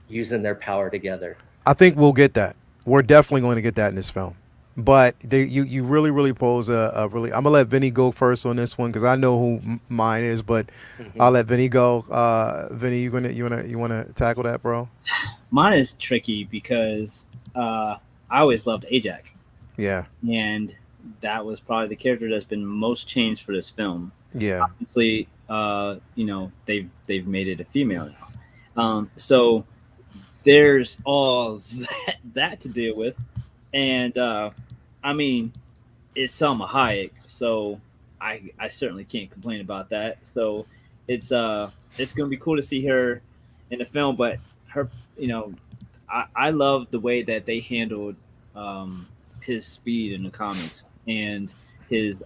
using their power together? I think we'll get that. We're definitely going to get that in this film. But you really, really pose a really. I'm gonna let Vinny go first on this one because I know who mine is, but I'll Hmm. let Vinny go. Vinny, you wanna tackle that, bro? Mine is tricky because I always loved Ajax, Yeah, and that was probably the character that's been most changed for this film. yeah, Obviously, they've made it a female now, so there's all that to deal with, and I mean it's Selma Hayek, so I certainly can't complain about that. So it's gonna be cool to see her in the film, but her you know I love the way that they handled his speed in the comics and his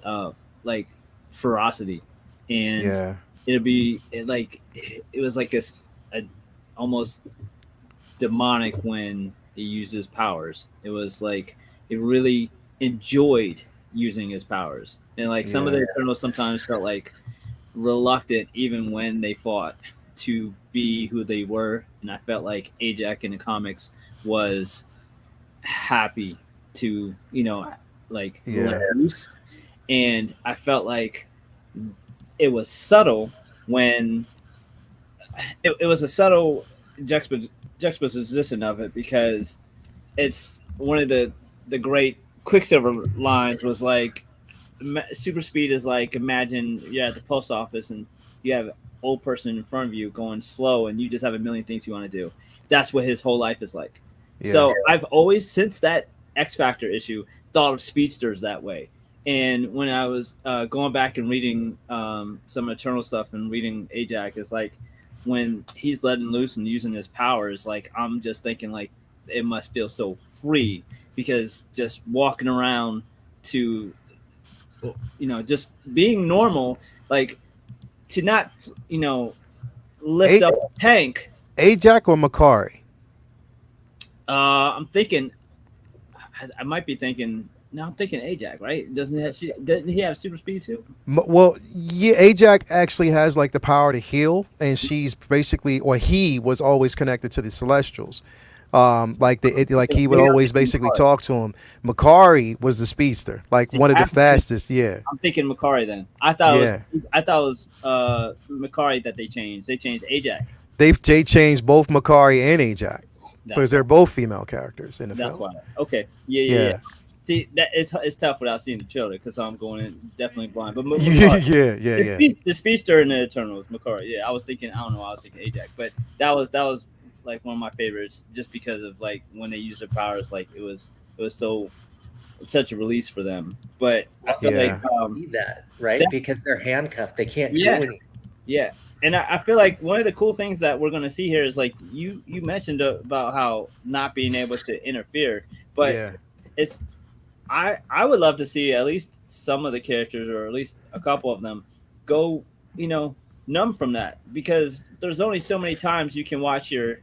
like ferocity, and yeah, it was like a almost demonic when he used his powers. It was like he really enjoyed using his powers, and like some of yeah, the Eternals sometimes felt like reluctant even when they fought to be who they were, and I felt like Ajax in the comics was happy to like let yeah, loose, and I felt like it was subtle when it was a subtle juxtaposition of it because it's one of the great Quicksilver lines was like super speed is like imagine you're at the post office and you have an old person in front of you going slow and you just have a million things you want to do. That's what his whole life is like. yeah, So I've always since that X Factor issue thought of speedsters that way. And when I was going back and reading some Eternal stuff and reading Ajax, it's like when he's letting loose and using his powers, like I'm just thinking like it must feel so free because just walking around to just being normal, like to not lift A- up a tank. Ajax or Makari? I'm thinking I might be thinking. No, I'm thinking Ajax, right? Doesn't he have super speed too? Well, yeah, Ajax actually has like the power to heal, and she's basically, or he was always connected to the Celestials. Like he would Maybe I'm always thinking basically Makari. talk to him. Makari was the speedster, like See, one of the fastest. Yeah, I'm thinking Makari then. yeah. I thought it was Makari that they changed. They changed Ajax. They changed both Makari and Ajax That's because they're both female characters in the that's film. why. Okay. Yeah. Yeah, See, that it's tough without seeing the trailer because I'm going in definitely blind. But yeah, Makari, yeah. the speedster in the Eternals, Makari. Yeah, I was thinking. I don't know. I was thinking Ajax, but that was like one of my favorites just because of like when they use their powers. Like it was such a release for them. But I feel like Yeah. Need that, right? that- Because they're handcuffed. They can't do Yeah. anything. yeah, and I feel like one of the cool things that we're gonna see here is like you mentioned about how not being able to interfere, but Yeah. it's I would love to see at least some of the characters or at least a couple of them go numb from that because there's only so many times you can watch your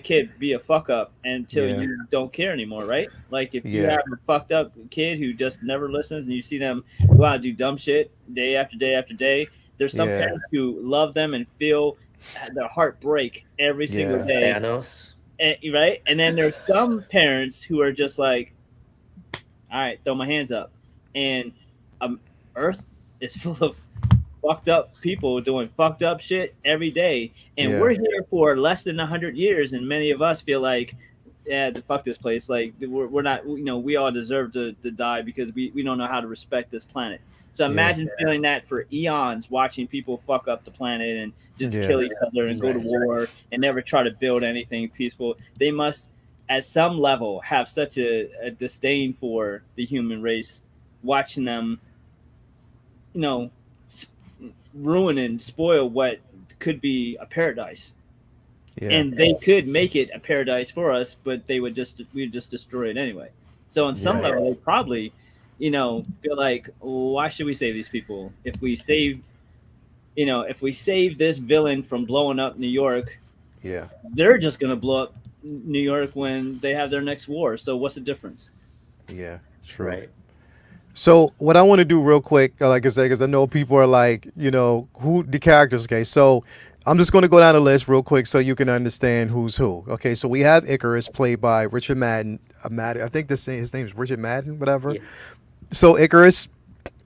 kid be a fuck up until Yeah. you don't care anymore, right? Like if you Yeah. have a fucked up kid who just never listens and you see them go out and do dumb shit day after day after day, there's some Yeah. parents who love them and feel their heart break every single Yeah. day, Thanos. right? And then there's some parents who are just like, all right, throw my hands up. And Earth is full of fucked up people doing fucked up shit every day. And Yeah. we're here for less than 100 years. And many of us feel like, yeah, fuck this place. Like, we're not, we all deserve to die because we don't know how to respect this planet. So imagine feeling that for eons, watching people fuck up the planet and just Yeah. kill each other and go to war and never try to build anything peaceful. They must, at some level, have such a disdain for the human race, watching them, ruin and spoil what could be a paradise. Yeah. And they could make it a paradise for us, but we'd just destroy it anyway. So on some Yeah. level, they probably, feel like, why should we save these people? If we save this villain from blowing up New York, Yeah. they're just gonna blow up New York when they have their next war. So what's the difference? Yeah. True. Right. So what I want to do real quick, like I said, because I know people are like, who the characters. Okay, so I'm just going to go down the list real quick so you can understand who's who. Okay, so we have Icarus, played by Richard Madden. I think his name is Richard Madden, whatever. Yeah. So Icarus,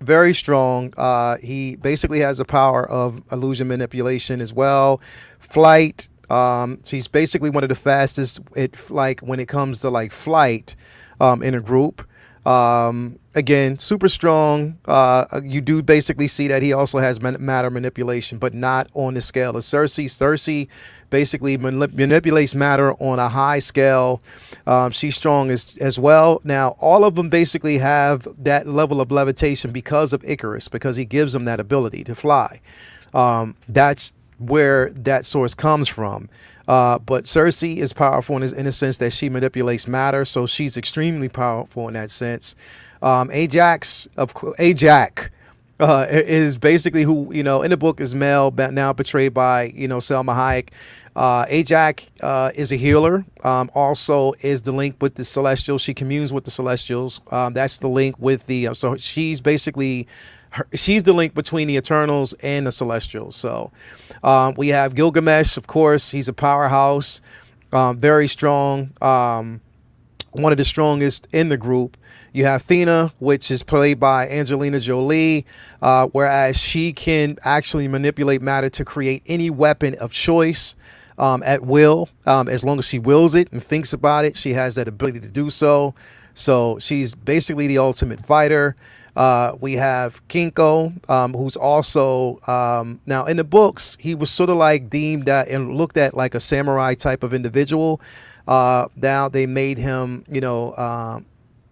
very strong. He basically has the power of illusion manipulation as well, flight. So he's basically one of the fastest. When it comes to like flight, in a group. Again, super strong. You do basically see that he also has matter manipulation, but not on the scale of Cersei. Cersei basically manipulates matter on a high scale. She's strong as well. Now, all of them basically have that level of levitation because of Icarus, because he gives them that ability to fly. That's where that source comes from. But Cersei is powerful in the sense that she manipulates matter, so she's extremely powerful in that sense. Ajax is basically who in the book is male, but now portrayed by Selma Hayek. Ajax is a healer. Also is the link with the Celestials. She communes with the Celestials. That's the link with the. So she's basically. She's the link between the Eternals and the Celestials. So we have Gilgamesh, of course. He's a powerhouse, very strong, one of the strongest in the group. You have Athena, which is played by Angelina Jolie, whereas she can actually manipulate matter to create any weapon of choice at will, as long as she wills it and thinks about it. She has that ability to do so. So she's basically the ultimate fighter. We have Kinko, who's also now in the books, he was sort of like deemed and looked at like a samurai type of individual. Now they made him,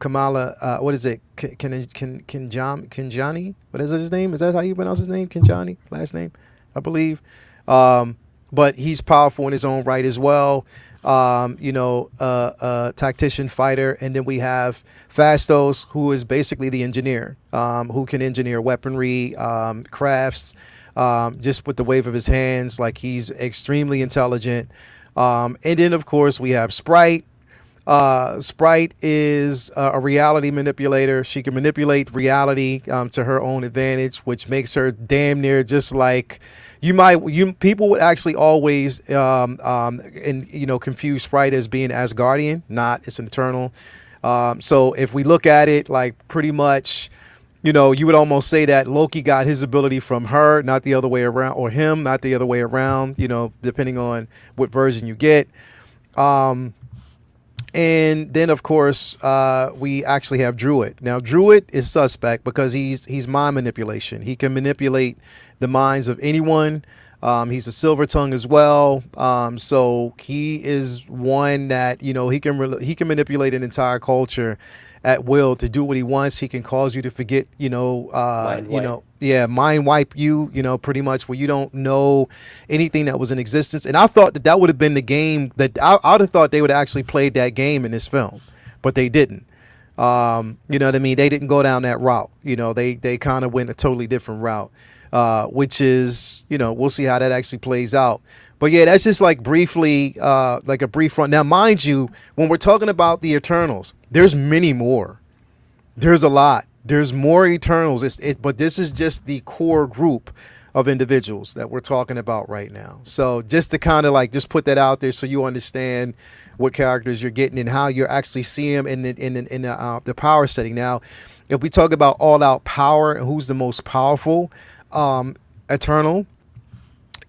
Kamala. What is it? Kinjani? What is his name? Is that how you pronounce his name? Kinjani, last name, I believe. Um, but he's powerful in his own right as well. Tactician fighter, and then we have Fastos, who is basically the engineer, who can engineer weaponry, crafts, just with the wave of his hands. Like, he's extremely intelligent. And then, of course, we have Sprite. Sprite is a reality manipulator. She can manipulate reality to her own advantage, which makes her damn near just like people would actually always confuse Sprite as being Asgardian. Not, it's an Eternal. So if we look at it, like, pretty much, you would almost say that Loki got his ability from her, not the other way around, or him, not the other way around, depending on what version you get. And then, of course, we actually have Druid. Now, Druid is suspect because he's mind manipulation. He can manipulate the minds of anyone. He's a silver tongue as well. So he is one that, he can manipulate an entire culture at will to do what he wants. He can cause you to forget, mind wipe you, pretty much, where you don't know anything that was in existence. And I thought that would have been the game that I would have thought they would have actually played that game in this film, but they didn't. You know what I mean? They didn't go down that route. They kind of went a totally different route, which is, we'll see how that actually plays out. But yeah, that's just like briefly, like a brief run. Now, mind you, when we're talking about the Eternals, there's many more. There's a lot. There's more Eternals. But this is just the core group of individuals that we're talking about right now. So just to kind of like just put that out there so you understand what characters you're getting and how you're actually seeing them in the power setting. Now, if we talk about all out power and who's the most powerful Eternal,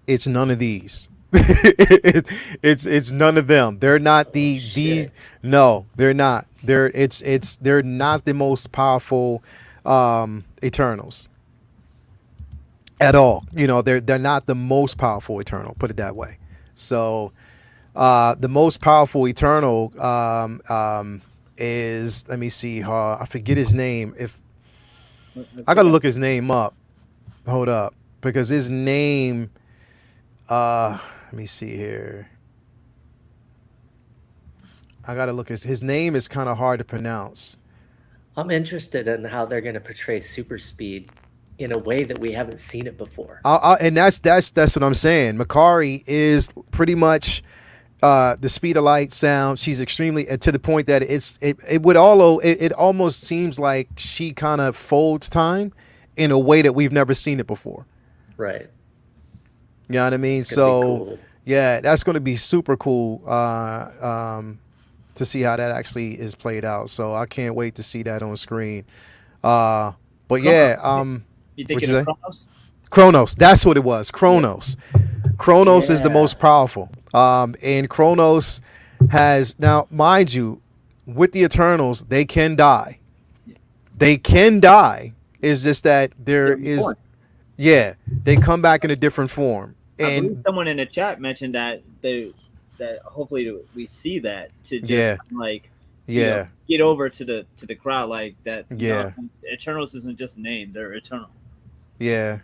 it's none of these. It's none of them. They're not no, they're not. They're not the most powerful Eternals at all. They're not the most powerful Eternal, put it that way. So the most powerful Eternal is, let me see, I forget his name. If I gotta look his name up. Hold up, because his name let me see here. I gotta look. His name is kind of hard to pronounce. I'm interested in how they're going to portray super speed in a way that we haven't seen it before. And that's what I'm saying. Makari is pretty much the speed of light sound. She's extremely to the point that it almost seems like she kind of folds time in a way that we've never seen it before. Right. You know what I mean? So, cool. Yeah, that's going to be super cool to see how that actually is played out. So I can't wait to see that on screen. But yeah, you thinking of Kronos? Kronos, that's what it was. Kronos. Kronos is the most powerful. And Kronos has, now, mind you, with the Eternals, they can die. They can die. It's just that they come back in a different form. I believe someone in the chat mentioned that hopefully we see that to just get over to the crowd like that. Eternals isn't just a name; they're eternal. Yeah.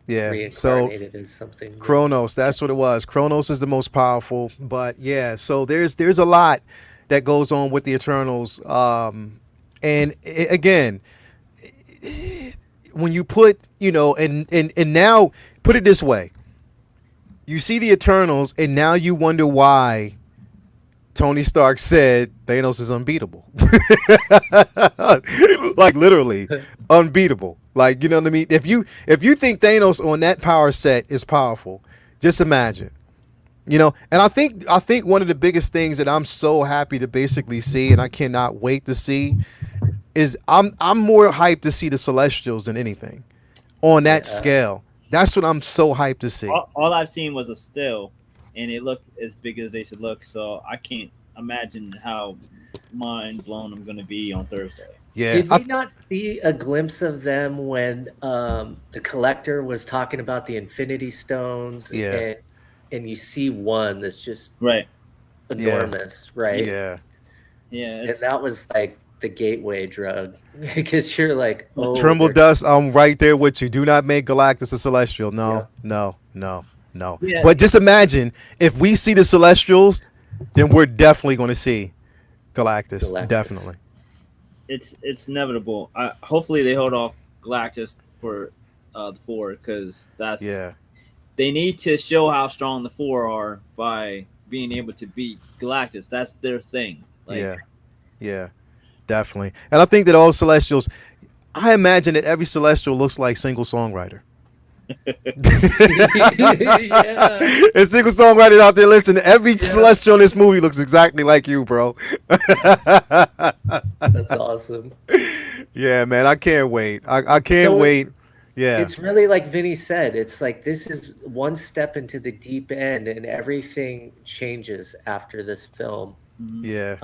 Reincarnated is something. Kronos, that's what it was. Kronos is the most powerful, but so there's a lot that goes on with the Eternals. And again, when you put, and now put it this way. You see the Eternals, and now you wonder why Tony Stark said Thanos is unbeatable. Like, literally unbeatable. Like, you know what I mean? If you think Thanos on that power set is powerful, just imagine. And I think one of the biggest things that I'm so happy to basically see, and I cannot wait to see, is I'm more hyped to see the Celestials than anything on that scale. That's what I'm so hyped to see. All I've seen was a still, and it looked as big as they should look. So I can't imagine how mind blown I'm going to be on Thursday. Yeah. Did we not see a glimpse of them when the Collector was talking about the Infinity Stones? Yeah. And you see one that's just right enormous, right? Yeah. Yeah. And that was like the gateway drug because you're like, oh, Tremble they're dust. I'm right there with you. Do not make Galactus a Celestial. yeah, No, no, no, no. Yeah, But just imagine if we see the Celestials, then we're definitely going to see Galactus. Galactus. Definitely. it's inevitable. Hopefully they hold off Galactus for the four because that's Yeah. they need to show how strong the four are by being able to beat Galactus. That's their thing. Like, Yeah. Yeah. Definitely. And I think that all Celestials, I imagine that every Celestial looks like single songwriter. Yeah. There's single songwriters out there listening. Every Yeah. Celestial in this movie looks exactly like you, bro. That's awesome. Yeah, man. I can't wait. I can't So wait. Yeah. it's really like Vinny said, it's like this is one step into the deep end and everything changes after this film. Yeah.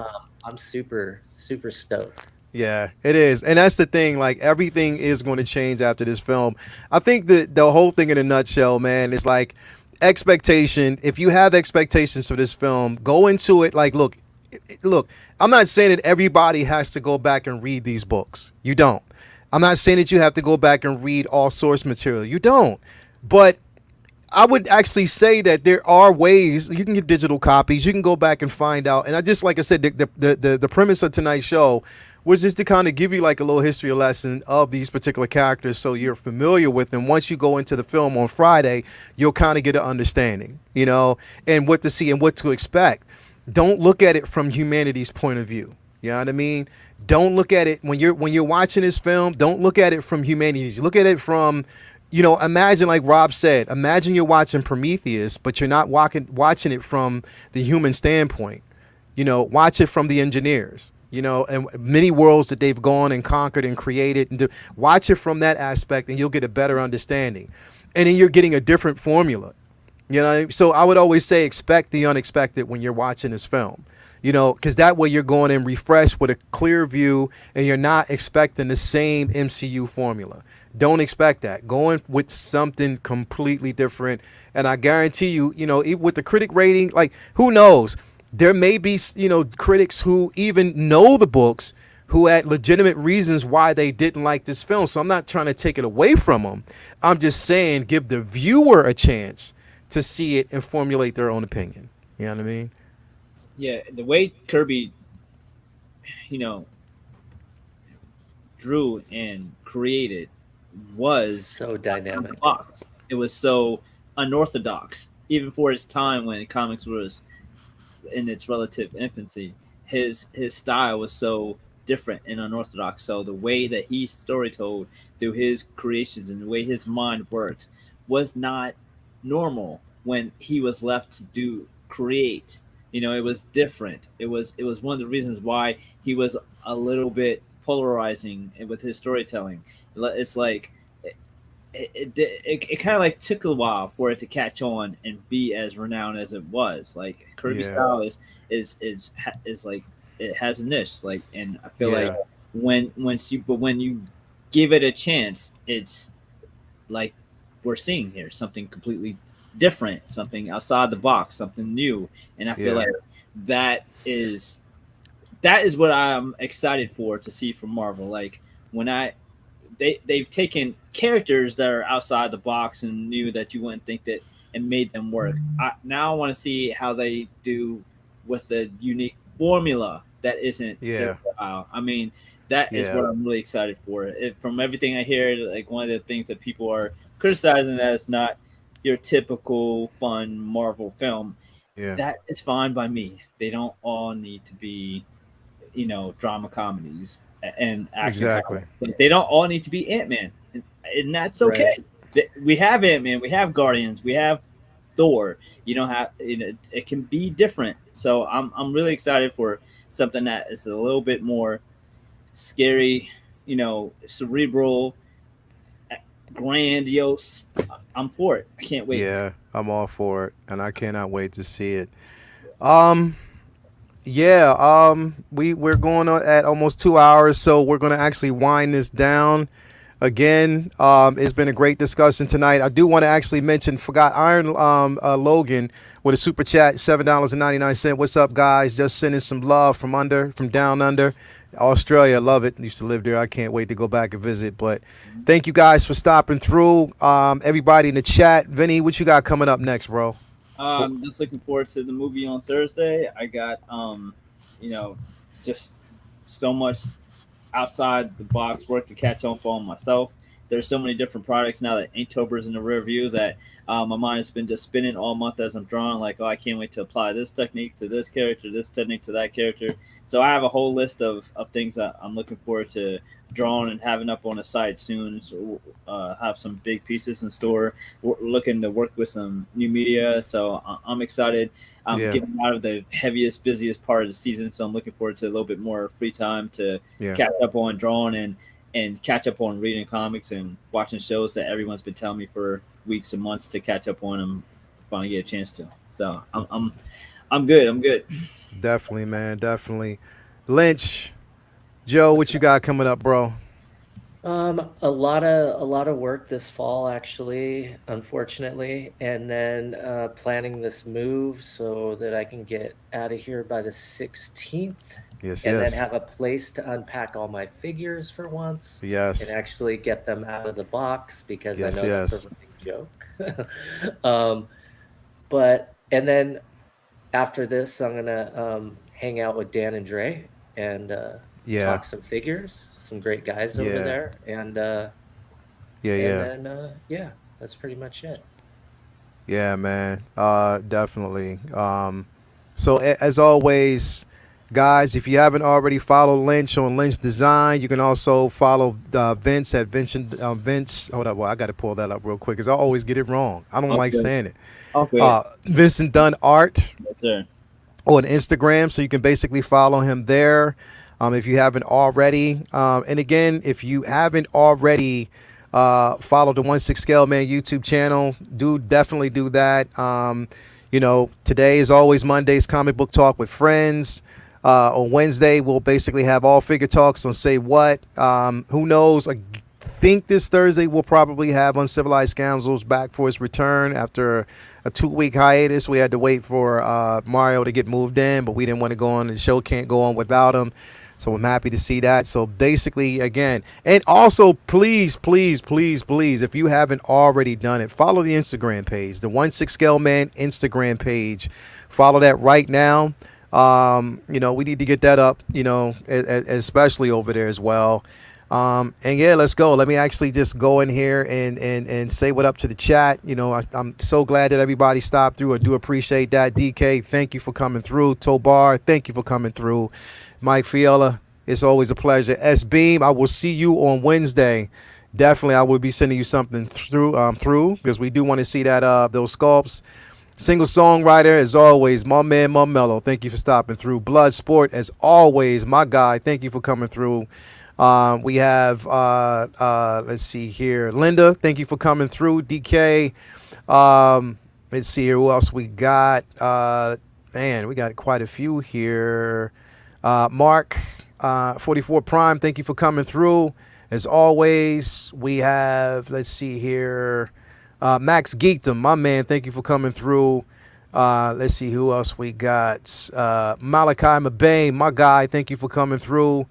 I'm super, super stoked. Yeah, it is. And that's the thing. Like, everything is going to change after this film. I think that the whole thing in a nutshell, man, is like expectation. If you have expectations for this film, go into it like, look, I'm not saying that everybody has to go back and read these books. You don't. I'm not saying that you have to go back and read all source material. You don't. But I would actually say that there are ways you can get digital copies. You can go back and find out. And I just, like I said, the premise of tonight's show was just to kind of give you like a little history lesson of these particular characters, so you're familiar with them. Once you go into the film on Friday, you'll kind of get an understanding, and what to see and what to expect. Don't look at it from humanity's point of view. You know what I mean? Don't look at it when you're watching this film. Don't look at it from humanity's. Look at it from, imagine, like Rob said, imagine you're watching Prometheus, but you're not watching it from the human standpoint. Watch it from the engineers, and many worlds that they've gone and conquered and created. And watch it from that aspect, and you'll get a better understanding. And then you're getting a different formula. So I would always say expect the unexpected when you're watching this film. Because that way you're going in refreshed with a clear view, and you're not expecting the same MCU formula. Don't expect that. Go in with something completely different. And I guarantee you, with the critic rating, like, who knows? There may be, critics who even know the books who had legitimate reasons why they didn't like this film. So I'm not trying to take it away from them. I'm just saying give the viewer a chance to see it and formulate their own opinion. You know what I mean? yeah, the way Kirby, you know, drew and created was So outside the dynamic. box. It was so unorthodox, even for its time when comics was in its relative infancy. His style was so different and unorthodox. So the way that he story told through his creations and the way his mind worked was not normal when he was left to do create. It was different. It was one of the reasons why he was a little bit polarizing with his storytelling. It's like it kind of like took a while for it to catch on and be as renowned as it was. Like Kirby Yeah. style is like it has a niche. Like, and I feel like Yeah. when you give it a chance, it's like we're seeing here something completely different, something outside the box, something new. And I feel Yeah. like that is that is what I'm excited for to see from Marvel. Like when they've taken characters that are outside the box and new that you wouldn't think that and made them work. Now I want to see how they do with a unique formula that isn't Yeah. their style. I mean, that is Yeah. what I'm really excited for. From everything I hear, like one of the things that people are criticizing that it's not your typical fun Marvel film. Yeah. That is fine by me. They don't all need to be drama comedies and action Exactly. comedies. Like, they don't all need to be Ant-Man, and that's okay. We have Ant-Man, we have Guardians, we have Thor. You don't have it can be different. So I'm really excited for something that is a little bit more scary, cerebral, grandiose. I'm for it. I can't wait. Yeah. I'm all for it, and I cannot wait to see it. Um. Yeah. We're going on at almost 2 hours, so we're gonna actually wind this down. Again, it's been a great discussion tonight. I do want to actually mention, forgot Iron Logan with a super chat, $7.99. What's up, guys? Just sending some love from down under, Australia. Love it. Used to live there. I can't wait to go back and visit. But thank you guys for stopping through. Everybody in the chat, Vinny, what you got coming up next, bro? Just looking forward to the movie on Thursday. I got just so much outside the box work to catch up on myself. There's so many different products now that Inktober's in the rear view that my mind has been just spinning all month as I'm drawing. Like, oh, I can't wait to apply this technique to this character, this technique to that character. So I have a whole list of things that I'm looking forward to drawing and having up on the site soon. So have some big pieces in store. We're looking to work with some new media. So I'm excited. I'm getting out of the heaviest, busiest part of the season. So I'm looking forward to a little bit more free time to catch up on drawing and catch up on reading comics and watching shows that everyone's been telling me for weeks and months to catch up on and finally get a chance to. So I'm good. I'm good. Definitely, man. Definitely. Lynch, Joe, what you got coming up, bro? A lot of work this fall, actually, unfortunately, and then planning this move so that I can get out of here by the 16th. Yes, and then have a place to unpack all my figures for once. Yes. And actually get them out of the box because Yes, I know that's a running joke. And then after this, I'm gonna hang out with Dan and Dre and talk some figures. Some great guys over there, and then that's pretty much it. Yeah, man, definitely. So as always, guys, if you haven't already followed Lynch on Lynch Design, you can also follow Vince at Vince. Hold up, well, I got to pull that up real quick because I always get it wrong. I don't like saying it. Okay. Vincent Dunn Art. Yes, sir. On Instagram, so you can basically follow him there. If you haven't already, and again, if you haven't already followed the 1/6 Scale Man YouTube channel, definitely do that. Today is always Monday's comic book talk with friends. On Wednesday, we'll basically have all figure talks on Say What. Who knows? I think this Thursday we'll probably have Uncivilized Scoundrels back for his return after a 2-week hiatus. We had to wait for Mario to get moved in, but we didn't want to go on. The show can't go on without him. So I'm happy to see that. So basically, again, and also please, if you haven't already done it, follow the Instagram page, the 1/6 Scale Man Instagram page. Follow that right now. We need to get that up, especially over there as well. And let's go. Let me actually just go in here and say what up to the chat. I'm so glad that everybody stopped through. I do appreciate that. DK, thank you for coming through. Tobar, thank you for coming through. Mike Fiala, it's always a pleasure. S Beam, I will see you on Wednesday. Definitely, I will be sending you something through because we do want to see that those sculpts. Single songwriter, as always, my man Mello. Thank you for stopping through. Blood Sport, as always, my guy. Thank you for coming through. We have let's see here, Linda. Thank you for coming through. DK. Let's see here. Who else we got? We got quite a few here. Mark, 44 Prime, thank you for coming through. As always, we have, let's see here, Max Geekdom, my man, thank you for coming through. Let's see who else we got. Malachi Mabane, my guy, thank you for coming through.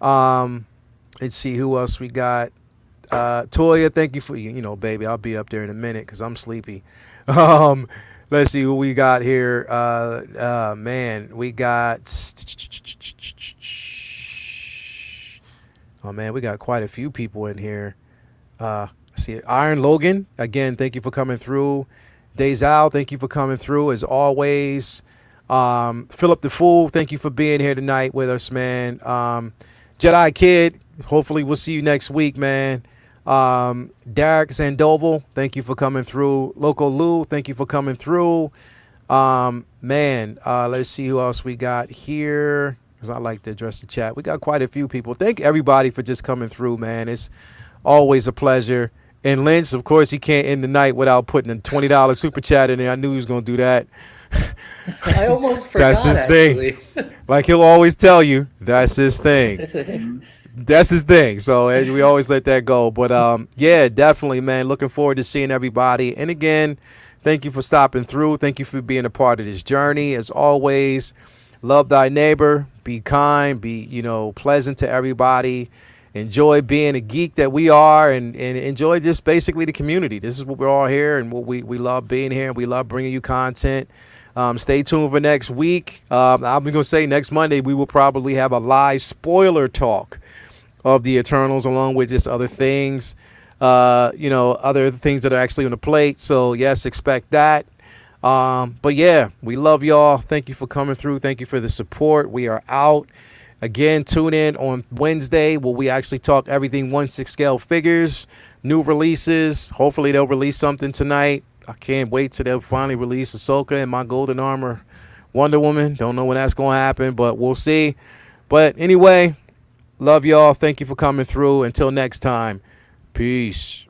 Let's see who else we got. Toya, thank you for, baby, I'll be up there in a minute because I'm sleepy. Let's see who we got here. We got. Oh man, we got quite a few people in here. See Iron Logan again. Thank you for coming through. Dazal, thank you for coming through as always. Philip the Fool, thank you for being here tonight with us, man. Jedi Kid, hopefully we'll see you next week, man. Derek Sandoval, thank you for coming through. Loco Lou, thank you for coming through. Let's see who else we got here, because I like to address the chat. We got quite a few people. Thank everybody for just coming through, man. It's always a pleasure. And Lynch, of course, he can't end the night without putting a $20 super chat in there. I knew he was going to do that. I almost forgot. That's his actually. thing. Like he'll always tell you, that's his thing. That's his thing. So we always let that go. But yeah, definitely, man. Looking forward to seeing everybody. And again, thank you for stopping through. Thank you for being a part of this journey. As always, love thy neighbor. Be kind. Be pleasant to everybody. Enjoy being a geek that we are, and enjoy just basically the community. This is what we're all here, and what we love being here, and we love bringing you content. Stay tuned for next week. I'm going to say next Monday we will probably have a live spoiler talk of the Eternals, along with just other things, other things that are actually on the plate. So yes, expect that. But yeah, we love y'all. Thank you for coming through. Thank you for the support. We are out. Again, tune in on Wednesday where we actually talk everything 1/6 scale figures, new releases. Hopefully they'll release something tonight. I can't wait till they'll finally release Ahsoka and my Golden Armor Wonder Woman. Don't know when that's going to happen, but we'll see. But anyway, love y'all. Thank you for coming through. Until next time, peace.